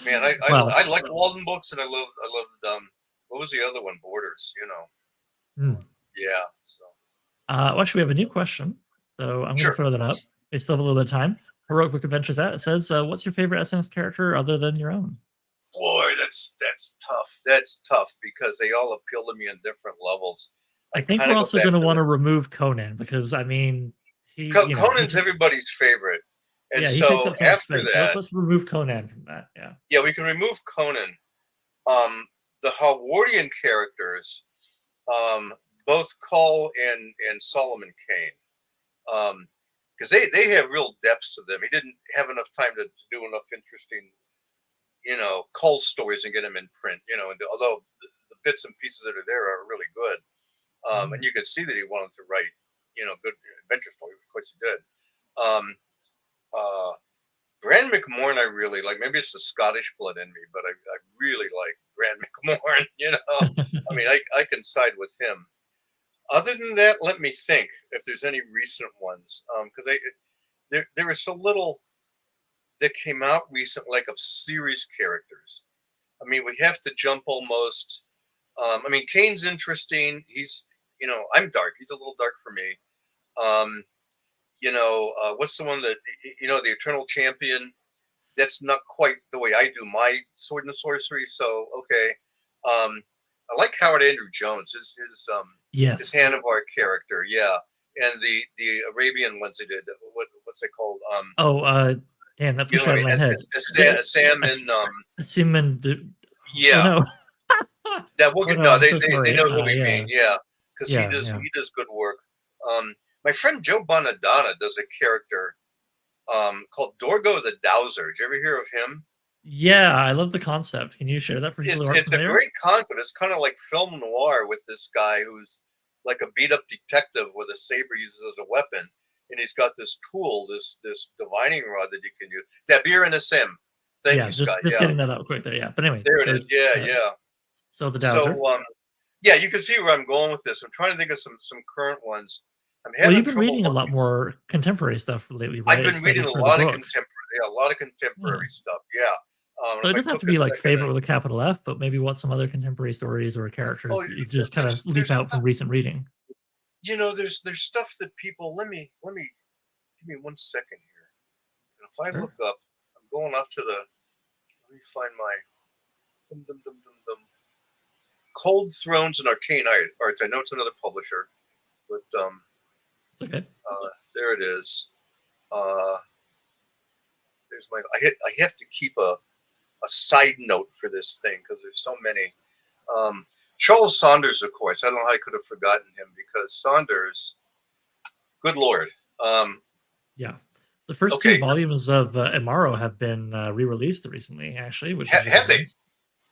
[SPEAKER 2] Man, I like Walden Books, and I loved what was the other one? Borders, Yeah. So.
[SPEAKER 1] Actually, we have a new question, so I'm going to throw that up. We still have a little bit of time. Heroic Book Adventures It says, "What's your favorite SNS character other than your own?"
[SPEAKER 2] Boy, that's tough. That's tough because they all appeal to me on different levels.
[SPEAKER 1] I think we're also going to want to remove Conan because
[SPEAKER 2] Conan's everybody's favorite. And so after that,
[SPEAKER 1] let's remove Conan from that. Yeah.
[SPEAKER 2] Yeah, we can remove Conan. The Howardian characters, both Cull and Solomon Kane, because they have real depths to them. He didn't have enough time to do enough interesting, Cull stories and get them in print. Although the bits and pieces that are there are really good, and you can see that he wanted to write, good adventure stories. Of course, he did. Grand McMorn, I really like. Maybe it's the Scottish blood in me, but I really like Grand McMorn. I mean, I can side with him. Other than that, let me think if there's any recent ones, because there was so little that came out recently, like of series characters. I mean, we have to jump almost. I mean, Kane's interesting. He's, I'm dark. He's a little dark for me. What's the one that, the Eternal Champion? That's not quite the way I do my Sword and Sorcery. So, okay. I like Howard Andrew Jones, his Hanovar character. Yeah. And the Arabian ones they did. What's it called?
[SPEAKER 1] Damn, that pushed out of my head.
[SPEAKER 2] Sam and
[SPEAKER 1] Sim and
[SPEAKER 2] yeah.
[SPEAKER 1] Oh, no.
[SPEAKER 2] That they know who we mean. Yeah. Because he does good work. My friend Joe Bonadonna does a character called Dorgo the Dowser. Did you ever hear of him?
[SPEAKER 1] Yeah, I love the concept. Can you share that for people?
[SPEAKER 2] It's a great concept. It's kind of like film noir with this guy who's like a beat-up detective with a saber uses as a weapon, and he's got this tool, this divining rod that you can use. Dabir and Asim. Thank you, Scott.
[SPEAKER 1] Just getting that out quick there. Yeah, but anyway,
[SPEAKER 2] there it is. Yeah.
[SPEAKER 1] So the Dowser.
[SPEAKER 2] So you can see where I'm going with this. I'm trying to think of some current ones.
[SPEAKER 1] You've been reading a lot more contemporary stuff lately, right?
[SPEAKER 2] I've been reading a lot of contemporary stuff. Yeah.
[SPEAKER 1] So it
[SPEAKER 2] If I
[SPEAKER 1] doesn't have
[SPEAKER 2] took
[SPEAKER 1] to
[SPEAKER 2] a
[SPEAKER 1] be like
[SPEAKER 2] second,
[SPEAKER 1] favorite with a capital F, but maybe what some other contemporary stories or
[SPEAKER 2] oh,
[SPEAKER 1] characters you just kind of leap
[SPEAKER 2] there's
[SPEAKER 1] out from
[SPEAKER 2] stuff,
[SPEAKER 1] recent reading.
[SPEAKER 2] there's stuff that people. Let me give me 1 second here. And if I
[SPEAKER 1] Sure.
[SPEAKER 2] look up, I'm going off to the. Let me find my. Dum, dum, dum, dum, dum. Cold Thrones and Arcane Arts. I know it's another publisher, but
[SPEAKER 1] Okay.
[SPEAKER 2] there it is. Uh, there's my. I have to keep a side note for this thing because there's so many. Um, Charles Saunders, of course. I don't know how I could have forgotten him because Saunders. Good Lord.
[SPEAKER 1] Yeah. The first two
[SPEAKER 2] Okay.
[SPEAKER 1] volumes of Amaro have been re-released recently, actually, which is really
[SPEAKER 2] Have they?
[SPEAKER 1] nice.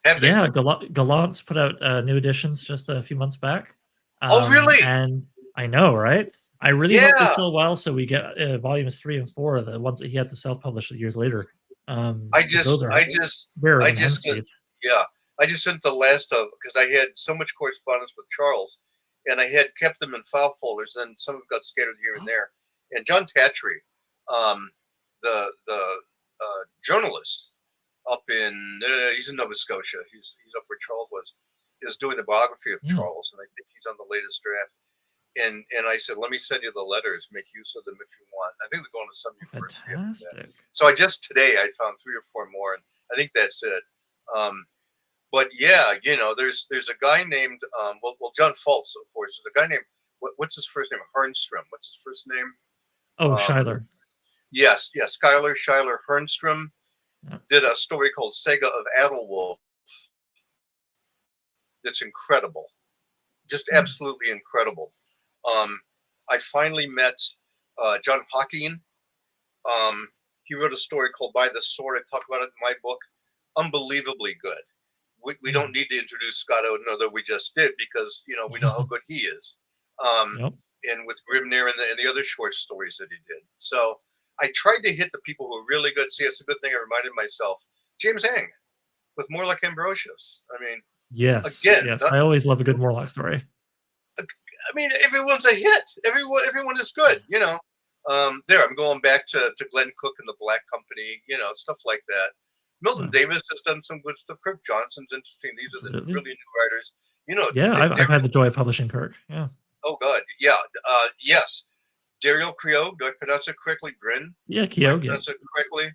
[SPEAKER 2] Have they?
[SPEAKER 1] Yeah, Gallant's put out new editions just a few months back.
[SPEAKER 2] Oh, really?
[SPEAKER 1] And I know, right? I really hope they
[SPEAKER 2] Yeah.
[SPEAKER 1] sell well so we get volumes 3 and 4, the ones that he had to self-publish years later.
[SPEAKER 2] I
[SPEAKER 1] 'Cause those
[SPEAKER 2] just,
[SPEAKER 1] are
[SPEAKER 2] I just,
[SPEAKER 1] rarer
[SPEAKER 2] I
[SPEAKER 1] than
[SPEAKER 2] just,
[SPEAKER 1] hen's
[SPEAKER 2] sent,
[SPEAKER 1] teeth.
[SPEAKER 2] yeah, I just sent the last of because I had so much correspondence with Charles, and I had kept them in file folders. And some of them got scattered here and there. And John Tatry, um, the journalist up in, he's in Nova Scotia. He's up where Charles was. Is doing the biography of
[SPEAKER 1] Yeah,
[SPEAKER 2] Charles, and I think he's on the latest draft. And I said, let me send you the letters. Make use of them if you want. I think they're going to some university after that.
[SPEAKER 1] fantastic.
[SPEAKER 2] So I just today I found 3 or 4 more, and I think that's it. Um, but yeah, there's a guy named well John Fultz, of course. There's a guy named what's his first name? Hernstrom. What's his first name?
[SPEAKER 1] Oh,
[SPEAKER 2] Um,
[SPEAKER 1] Schuyler.
[SPEAKER 2] yes, Schuyler Hernstrom
[SPEAKER 1] Yeah.
[SPEAKER 2] did a story called Saga of Adelwolf. That's incredible, just
[SPEAKER 1] Hmm.
[SPEAKER 2] absolutely incredible. I finally met John Hawking. He wrote a story called By the Sword. I talk about it in my book. Unbelievably good. We don't need to introduce Scott Oden, although we just did because we know how good he is. Um,
[SPEAKER 1] Yep.
[SPEAKER 2] and with Grimnir and the other short stories that he did. So I tried to hit the people who are really good. See, it's a good thing I reminded myself. James Ang with More Like Ambrosius. I mean,
[SPEAKER 1] Yes,
[SPEAKER 2] again,
[SPEAKER 1] yes. I always love a good Morlock story.
[SPEAKER 2] everyone's a hit. Everyone is good. There, I'm going back to Glenn Cook and the Black Company. Stuff like that. Milton
[SPEAKER 1] Yeah,
[SPEAKER 2] Davis has done some good stuff. Kirk Johnson's interesting. These are the
[SPEAKER 1] absolutely.
[SPEAKER 2] really new writers.
[SPEAKER 1] Yeah, I've had the joy of publishing Kirk. Yeah.
[SPEAKER 2] Oh God, yeah, yes. Daryl Creog, do I pronounce it correctly? Bryn,
[SPEAKER 1] Yeah,
[SPEAKER 2] do I
[SPEAKER 1] Keogh, yeah.
[SPEAKER 2] pronounce it correctly?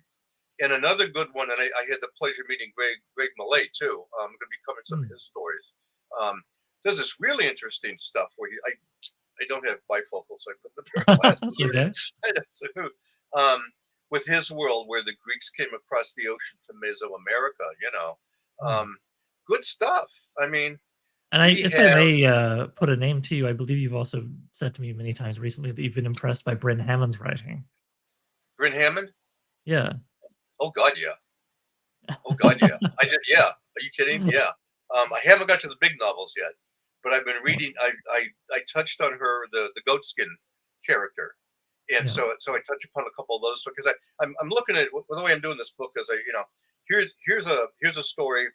[SPEAKER 2] And another good one, and I had the pleasure of meeting Greg Millay too. I'm going to be covering some of his stories. Um, there's this really interesting stuff where I don't have bifocals, so I put the pair of
[SPEAKER 1] That's
[SPEAKER 2] glasses.
[SPEAKER 1] okay.
[SPEAKER 2] With his world where the Greeks came across the ocean to Mesoamerica,
[SPEAKER 1] Hmm.
[SPEAKER 2] good stuff. I mean,
[SPEAKER 1] And
[SPEAKER 2] we
[SPEAKER 1] if I
[SPEAKER 2] have
[SPEAKER 1] may put a name to you, I believe you've also said to me many times recently that you've been impressed by Bryn Hammond's writing.
[SPEAKER 2] Bryn Hammond.
[SPEAKER 1] Yeah.
[SPEAKER 2] Oh God, yeah. Oh God, yeah. I did. Yeah. Are you kidding? Yeah. I haven't got to the big novels yet, but I've been reading. I touched on her the goatskin character, and
[SPEAKER 1] Yeah.
[SPEAKER 2] so I touch upon a couple of those because I'm looking at the way I'm doing this book is here's a story.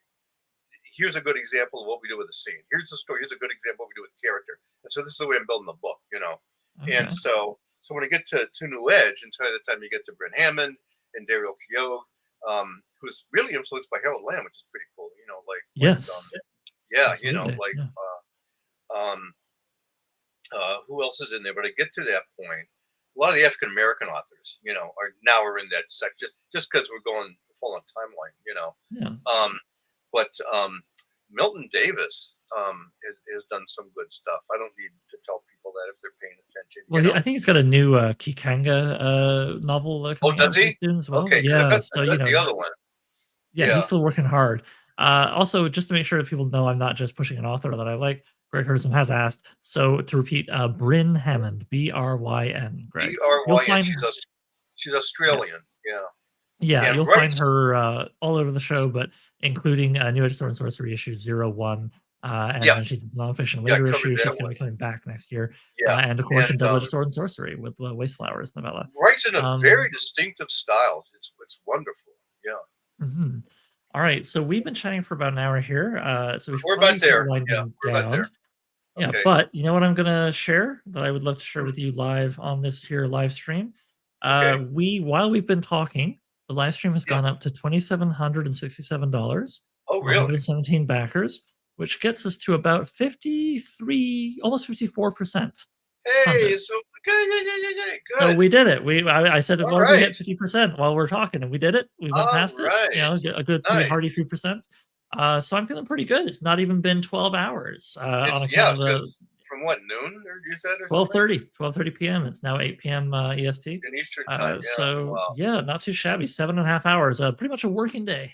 [SPEAKER 2] Here's a good example of what we do with a scene. Here's a story. Here's a good example of what we do with a character. And so this is the way I'm building the book. And
[SPEAKER 1] Okay.
[SPEAKER 2] so when I get to New Edge, and by the time you get to Bryn Hammond and Daryl Keogh, who's really influenced by Harold Lamb, which is pretty cool.
[SPEAKER 1] Yes.
[SPEAKER 2] Yeah,
[SPEAKER 1] Absolutely. Yeah.
[SPEAKER 2] um, who else is in there? But I get to that point. A lot of the African American authors, are in that section just because we're going full on timeline.
[SPEAKER 1] Yeah.
[SPEAKER 2] But Milton Davis has done some good stuff. I don't need to tell people that if they're paying attention.
[SPEAKER 1] Well, I think he's got a new Kikanga novel
[SPEAKER 2] Oh,
[SPEAKER 1] coming out
[SPEAKER 2] does he?
[SPEAKER 1] pretty soon as well.
[SPEAKER 2] Okay, because
[SPEAKER 1] Yeah.
[SPEAKER 2] I've
[SPEAKER 1] So,
[SPEAKER 2] got the other one.
[SPEAKER 1] yeah,
[SPEAKER 2] Yeah.
[SPEAKER 1] he's still working hard. Also, just to make sure that people know I'm not just pushing an author that I like, Greg Hurdism has asked. So to repeat, Bryn Hammond, Bryn, Greg. You'll
[SPEAKER 2] BRYN.
[SPEAKER 1] find
[SPEAKER 2] She's
[SPEAKER 1] yeah,
[SPEAKER 2] Australian. Yeah.
[SPEAKER 1] yeah,
[SPEAKER 2] And
[SPEAKER 1] you'll
[SPEAKER 2] right.
[SPEAKER 1] find her all over the show, but including New Age Sword and Sorcery issue 01. And
[SPEAKER 2] Yeah.
[SPEAKER 1] then she does nonfiction
[SPEAKER 2] Yeah. I
[SPEAKER 1] later
[SPEAKER 2] covered
[SPEAKER 1] issue. She's
[SPEAKER 2] that
[SPEAKER 1] going to
[SPEAKER 2] one.
[SPEAKER 1] be coming back next year.
[SPEAKER 2] Yeah.
[SPEAKER 1] And of course, in
[SPEAKER 2] And
[SPEAKER 1] Double Edged Sword and Sorcery with Waste Flowers novella.
[SPEAKER 2] writes in a
[SPEAKER 1] Um,
[SPEAKER 2] very distinctive style. It's wonderful. Yeah.
[SPEAKER 1] mhm. All right, so we've been chatting for about an hour here. So we should
[SPEAKER 2] We're
[SPEAKER 1] probably
[SPEAKER 2] about
[SPEAKER 1] start
[SPEAKER 2] there. Yeah.
[SPEAKER 1] winding
[SPEAKER 2] We're about
[SPEAKER 1] down.
[SPEAKER 2] there.
[SPEAKER 1] Yeah,
[SPEAKER 2] Okay.
[SPEAKER 1] but you know what I'm gonna share that I would love to share with you live on this here live stream.
[SPEAKER 2] Okay.
[SPEAKER 1] While we've been talking, The live stream has
[SPEAKER 2] Yeah.
[SPEAKER 1] gone up to $2,767.
[SPEAKER 2] Oh, really?
[SPEAKER 1] 117 backers, which gets us to about 53, almost 54%.
[SPEAKER 2] Hey,
[SPEAKER 1] funded.
[SPEAKER 2] it's so good. Good.
[SPEAKER 1] So we did it. I said,
[SPEAKER 2] All
[SPEAKER 1] well, we hit
[SPEAKER 2] right.
[SPEAKER 1] 50% while we're talking, and we did it. We went
[SPEAKER 2] All
[SPEAKER 1] past it. You know,
[SPEAKER 2] right.
[SPEAKER 1] a good hearty
[SPEAKER 2] Nice.
[SPEAKER 1] 3%. So I'm feeling pretty good. It's not even been 12 hours on
[SPEAKER 2] It's
[SPEAKER 1] account of the
[SPEAKER 2] just from what, noon or you said or something?
[SPEAKER 1] 12:30 p.m. It's now 8 p.m. EST.
[SPEAKER 2] In Eastern time. Yeah.
[SPEAKER 1] So
[SPEAKER 2] Wow.
[SPEAKER 1] yeah, not too shabby. 7.5 hours. Pretty much a working day.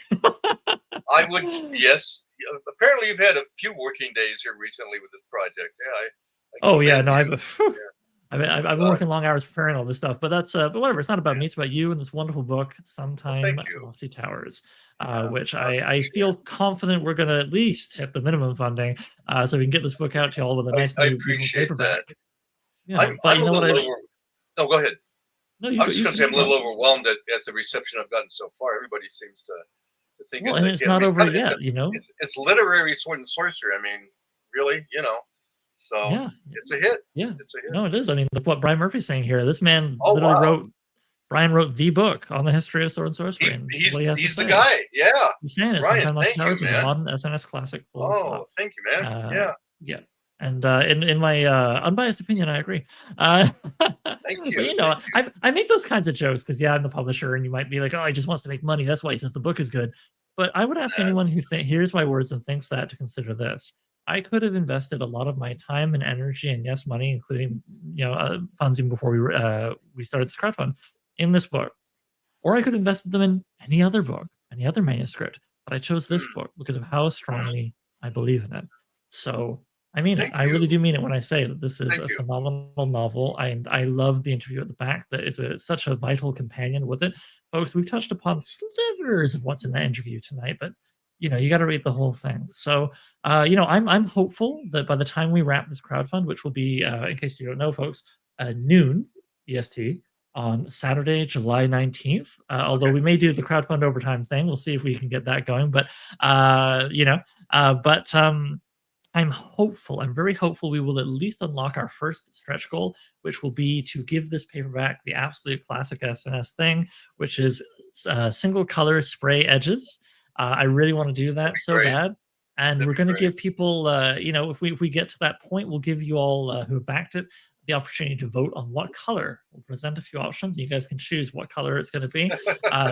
[SPEAKER 2] I would, yes. Yeah, apparently, you've had a few working days here recently with this project. Yeah. I
[SPEAKER 1] Oh yeah, no,
[SPEAKER 2] commend you.
[SPEAKER 1] I've been working long hours preparing all this stuff, but that's but whatever. It's not about me. It's about you and this wonderful book, Sometime
[SPEAKER 2] thank you.
[SPEAKER 1] Lofty Towers,
[SPEAKER 2] Yeah,
[SPEAKER 1] which
[SPEAKER 2] I
[SPEAKER 1] I feel confident we're going to at least hit the minimum funding, so we can get this book out to you all with a nice
[SPEAKER 2] I
[SPEAKER 1] new
[SPEAKER 2] appreciate
[SPEAKER 1] paperback.
[SPEAKER 2] that.
[SPEAKER 1] Yeah, but
[SPEAKER 2] I'm
[SPEAKER 1] you
[SPEAKER 2] a
[SPEAKER 1] know what?
[SPEAKER 2] little over. No, go ahead.
[SPEAKER 1] No,
[SPEAKER 2] I was just going to say I'm a
[SPEAKER 1] go.
[SPEAKER 2] little overwhelmed at the reception I've gotten so far. Everybody seems to think
[SPEAKER 1] Well,
[SPEAKER 2] it's
[SPEAKER 1] and
[SPEAKER 2] a
[SPEAKER 1] it's
[SPEAKER 2] hit.
[SPEAKER 1] not over
[SPEAKER 2] It's
[SPEAKER 1] yet, you know.
[SPEAKER 2] it's literary sword and sorcery. I mean, really, you know. So
[SPEAKER 1] Yeah,
[SPEAKER 2] it's a hit.
[SPEAKER 1] yeah.
[SPEAKER 2] It's a hit.
[SPEAKER 1] No, it is. I mean, look what Brian Murphy's saying here. This man
[SPEAKER 2] Oh,
[SPEAKER 1] literally
[SPEAKER 2] wow.
[SPEAKER 1] Brian wrote the book on the history of sword and sorcery. And this is
[SPEAKER 2] He's
[SPEAKER 1] what he has to
[SPEAKER 2] the
[SPEAKER 1] say.
[SPEAKER 2] guy. Yeah.
[SPEAKER 1] He's saying it.
[SPEAKER 2] Brian,
[SPEAKER 1] Sometime Lofty
[SPEAKER 2] thank you,
[SPEAKER 1] Towers is a
[SPEAKER 2] man.
[SPEAKER 1] modern SNS classic. Full
[SPEAKER 2] Oh,
[SPEAKER 1] stop.
[SPEAKER 2] thank you, man. Yeah.
[SPEAKER 1] Yeah. And in my unbiased opinion, I agree.
[SPEAKER 2] Thank
[SPEAKER 1] But
[SPEAKER 2] you.
[SPEAKER 1] you know,
[SPEAKER 2] Thank you.
[SPEAKER 1] I make those kinds of jokes because I'm the publisher, and you might be like, oh, he just wants to make money. That's why he says the book is good. But I would ask anyone who hears my words and thinks that to consider this. I could have invested a lot of my time and energy and yes, money, including funds even before we started this crowdfund, in this book, or I could have invested them in any other book, any other manuscript. But I chose this book because of how strongly I believe in it. So I mean it.
[SPEAKER 2] Thank
[SPEAKER 1] I really
[SPEAKER 2] you.
[SPEAKER 1] do mean it when I say that this is
[SPEAKER 2] Thank
[SPEAKER 1] a
[SPEAKER 2] you.
[SPEAKER 1] phenomenal novel. I love the interview at the back. That is such a vital companion with it. Folks, we've touched upon slivers of what's in that interview tonight, but you got to read the whole thing. So, I'm hopeful that by the time we wrap this crowdfund, which will be, in case you don't know, folks, noon EST on Saturday, July 19th. Although we may do the crowdfund overtime thing, we'll see if we can get that going. But I'm hopeful. I'm very hopeful we will at least unlock our first stretch goal, which will be to give this paperback the absolute classic SNS thing, which is single color spray edges. I really want to do that so bad. And we're going to give people, if we get to that point, we'll give you all who have backed it the opportunity to vote on what color. We'll present a few options. You guys can choose what color it's going to be.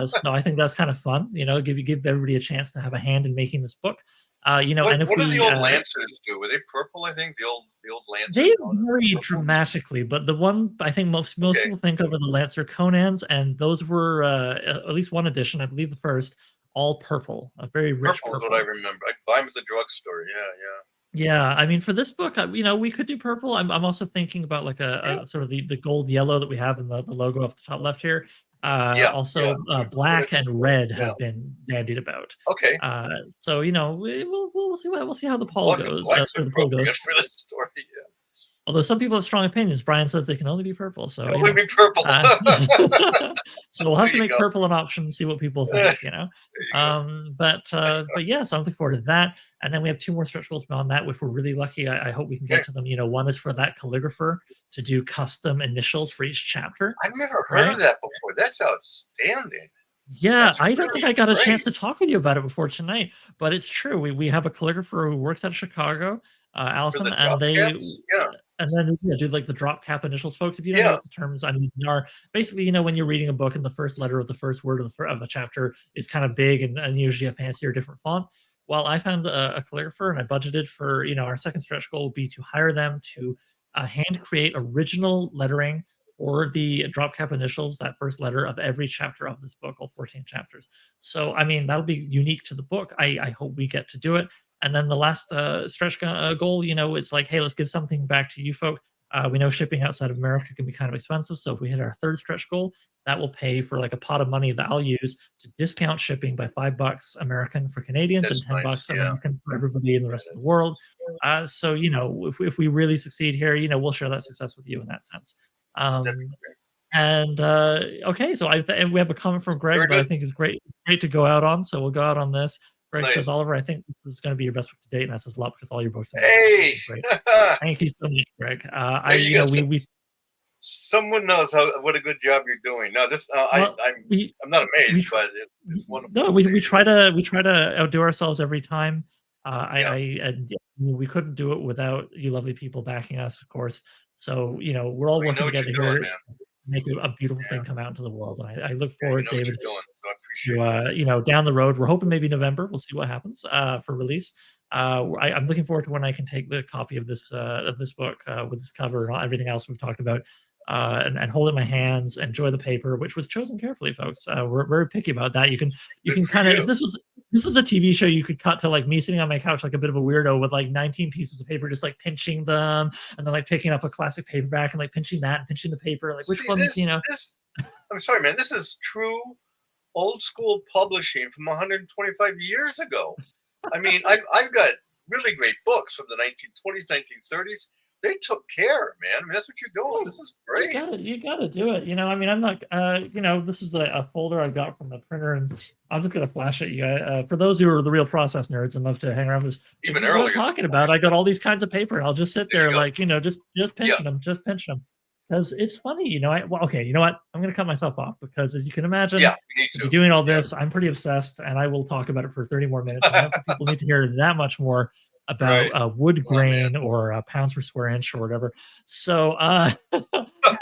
[SPEAKER 1] So I think that's kind of fun. Give everybody a chance to have a hand in making this book.
[SPEAKER 2] What do the old Lancers do? Were they purple? I think the old Lancers.
[SPEAKER 1] They vary dramatically, but the one I think most people think of are the Lancer Conans, and those were at least one edition, I believe the first, all purple, a very rich purple.
[SPEAKER 2] Purple is what I remember. I buy them at the drugstore.
[SPEAKER 1] Yeah. I mean, for this book, we could do purple. I'm also thinking about like a sort of the gold yellow that we have in the logo up the top left here. Also, black and red have been bandied about.
[SPEAKER 2] Okay.
[SPEAKER 1] So we'll see how the poll goes.
[SPEAKER 2] The poll goes for this story. Yeah.
[SPEAKER 1] Although some people have strong opinions, Brian says they can only be purple. So
[SPEAKER 2] only be purple.
[SPEAKER 1] So we'll have to make purple an option and see what people think. But yeah, so I'm looking forward to that. And then we have 2 more stretch goals beyond that, which we're really lucky. I hope we can get to them. One is for that calligrapher to do custom initials for each chapter.
[SPEAKER 2] I've never heard of that before. That's outstanding.
[SPEAKER 1] Yeah, I don't think I got a chance to talk with you about it before tonight, but it's true. We have a calligrapher who works out of Chicago, Allison, and they and then do like the drop cap initials, folks. If you don't know what the terms I'm using are, basically, when you're reading a book and the first letter of the first word of a chapter is kind of big and usually a fancier, different font. Well, I found a calligrapher and I budgeted for, our second stretch goal would be to hire them to hand create original lettering or the drop cap initials, that first letter of every chapter of this book, all 14 chapters. So, I mean, that'll be unique to the book. I hope we get to do it. And then the last stretch goal, it's like, hey, let's give something back to you folk. We know shipping outside of America can be kind of expensive. So if we hit our third stretch goal, that will pay for like a pot of money that I'll use to discount shipping by $5 American for Canadians and $10 American for everybody in the rest of the world. So, if we really succeed here, we'll share that success with you in that sense. Okay, so and we have a comment from Greg that I think is great to go out on. So we'll go out on this. Greg says, Oliver, I think this is going to be your best book to date, and that says a lot because all your books are great. Thank you so much, Greg.
[SPEAKER 2] Someone knows what a good job you're doing. No, this
[SPEAKER 1] Well,
[SPEAKER 2] I'm not
[SPEAKER 1] we
[SPEAKER 2] amazed,
[SPEAKER 1] tr-
[SPEAKER 2] but it's wonderful
[SPEAKER 1] no,
[SPEAKER 2] to
[SPEAKER 1] we
[SPEAKER 2] see.
[SPEAKER 1] try to outdo ourselves every time.
[SPEAKER 2] Yeah,
[SPEAKER 1] And yeah, we couldn't do it without you lovely people backing us, of course. So we're all
[SPEAKER 2] well, you know
[SPEAKER 1] working
[SPEAKER 2] what
[SPEAKER 1] together
[SPEAKER 2] you're doing,
[SPEAKER 1] here to
[SPEAKER 2] man.
[SPEAKER 1] make a beautiful
[SPEAKER 2] Yeah,
[SPEAKER 1] thing come out into the world. And I look
[SPEAKER 2] yeah, you
[SPEAKER 1] forward,
[SPEAKER 2] know what
[SPEAKER 1] David,
[SPEAKER 2] you're doing. So I
[SPEAKER 1] to
[SPEAKER 2] appreciate that.
[SPEAKER 1] down the road. We're hoping maybe November. We'll see what happens for release. I'm looking forward to when I can take the copy of this book with this cover and everything else we've talked about, and hold it in my hands, enjoy the paper, which was chosen carefully, folks. We're very picky about that. You
[SPEAKER 2] Good
[SPEAKER 1] can
[SPEAKER 2] for
[SPEAKER 1] kind of, if
[SPEAKER 2] you.
[SPEAKER 1] this was a TV show, you could cut to like me sitting on my couch like a bit of a weirdo with like 19 pieces of paper, just like pinching them, and then like picking up a classic paperback and like pinching that and pinching the paper, like which
[SPEAKER 2] See
[SPEAKER 1] ones,
[SPEAKER 2] this. I'm sorry, man. This is true old school publishing from 125 years ago. I mean, I've got really great books from the 1920s, 1930s. They took care, man. I mean, that's what you're doing.
[SPEAKER 1] Oh,
[SPEAKER 2] This is
[SPEAKER 1] you
[SPEAKER 2] great.
[SPEAKER 1] got it. You got to do it. I mean, I'm not, this is a folder I got from the printer, and I'm just going to flash it. You guys, for those who are the real process nerds and love to hang around, this
[SPEAKER 2] Even
[SPEAKER 1] is what I'm
[SPEAKER 2] earlier than
[SPEAKER 1] talking about. I got all these kinds of paper, and I'll just sit
[SPEAKER 2] there you
[SPEAKER 1] there,
[SPEAKER 2] go.
[SPEAKER 1] like, just
[SPEAKER 2] Yeah,
[SPEAKER 1] pinching them. Because it's funny, well, okay, you know what? I'm going to cut myself off because, as you can imagine,
[SPEAKER 2] yeah. We need
[SPEAKER 1] to be
[SPEAKER 2] to.
[SPEAKER 1] doing all
[SPEAKER 2] Yeah.
[SPEAKER 1] this, I'm pretty obsessed, and I will talk about it for 30 more minutes. I don't think people need to hear that much more
[SPEAKER 2] Right.
[SPEAKER 1] about wood
[SPEAKER 2] Come on, man.
[SPEAKER 1] grain or pounds per square inch or whatever. So, and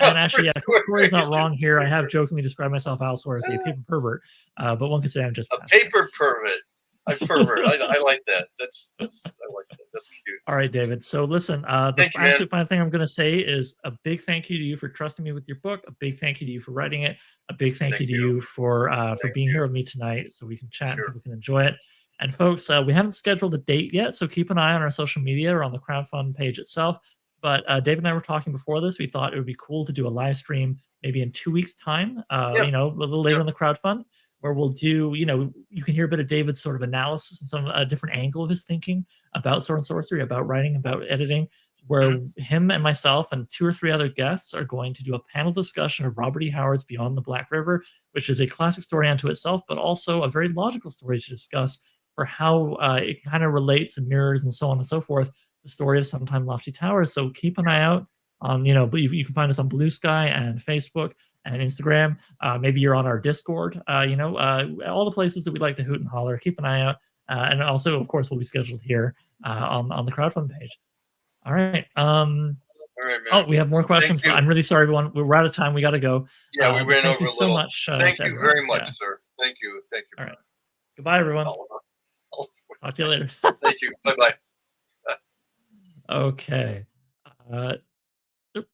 [SPEAKER 1] actually, yeah, Corey's not wrong here. I have jokingly described myself elsewhere as a paper pervert, but one could say I'm just
[SPEAKER 2] A
[SPEAKER 1] passionate.
[SPEAKER 2] paper pervert. A pervert. I like that. That's I like that. That's cute.
[SPEAKER 1] All right, David. So listen, the
[SPEAKER 2] Thank you, man.
[SPEAKER 1] absolute final thing I'm going to say is a big thank you to you for trusting me with your book. A big thank you to you for writing it. A big thank you to you for being here with me tonight, so we can chat and people can enjoy it. And folks, we haven't scheduled a date yet, so keep an eye on our social media or on the crowdfund page itself. But David and I were talking before this. We thought it would be cool to do a live stream maybe in 2 weeks' time. A little later in the crowdfund, where we'll do, you can hear a bit of David's sort of analysis and some different angle of his thinking about sword and sorcery, about writing, about editing, where him and myself and 2 or 3 other guests are going to do a panel discussion of Robert E. Howard's Beyond the Black River, which is a classic story unto itself, but also a very logical story to discuss for how it kind of relates and mirrors and so on and so forth the story of Sometime Lofty Towers. So keep an eye out on, but you can find us on Blue Sky and Facebook and Instagram. Maybe you're on our Discord, all the places that we like to hoot and holler. Keep an eye out. And also, of course, we'll be scheduled here on the crowdfund page. All right.
[SPEAKER 2] All right, man.
[SPEAKER 1] Oh, we have more questions. But I'm really sorry, everyone. We're out of time. We got to go.
[SPEAKER 2] Yeah, we ran over a little.
[SPEAKER 1] So much.
[SPEAKER 2] Thank you very much, sir. Thank you. Thank you.
[SPEAKER 1] All right. Goodbye, everyone. Talk to you later.
[SPEAKER 2] Thank you. Bye-bye.
[SPEAKER 1] Okay.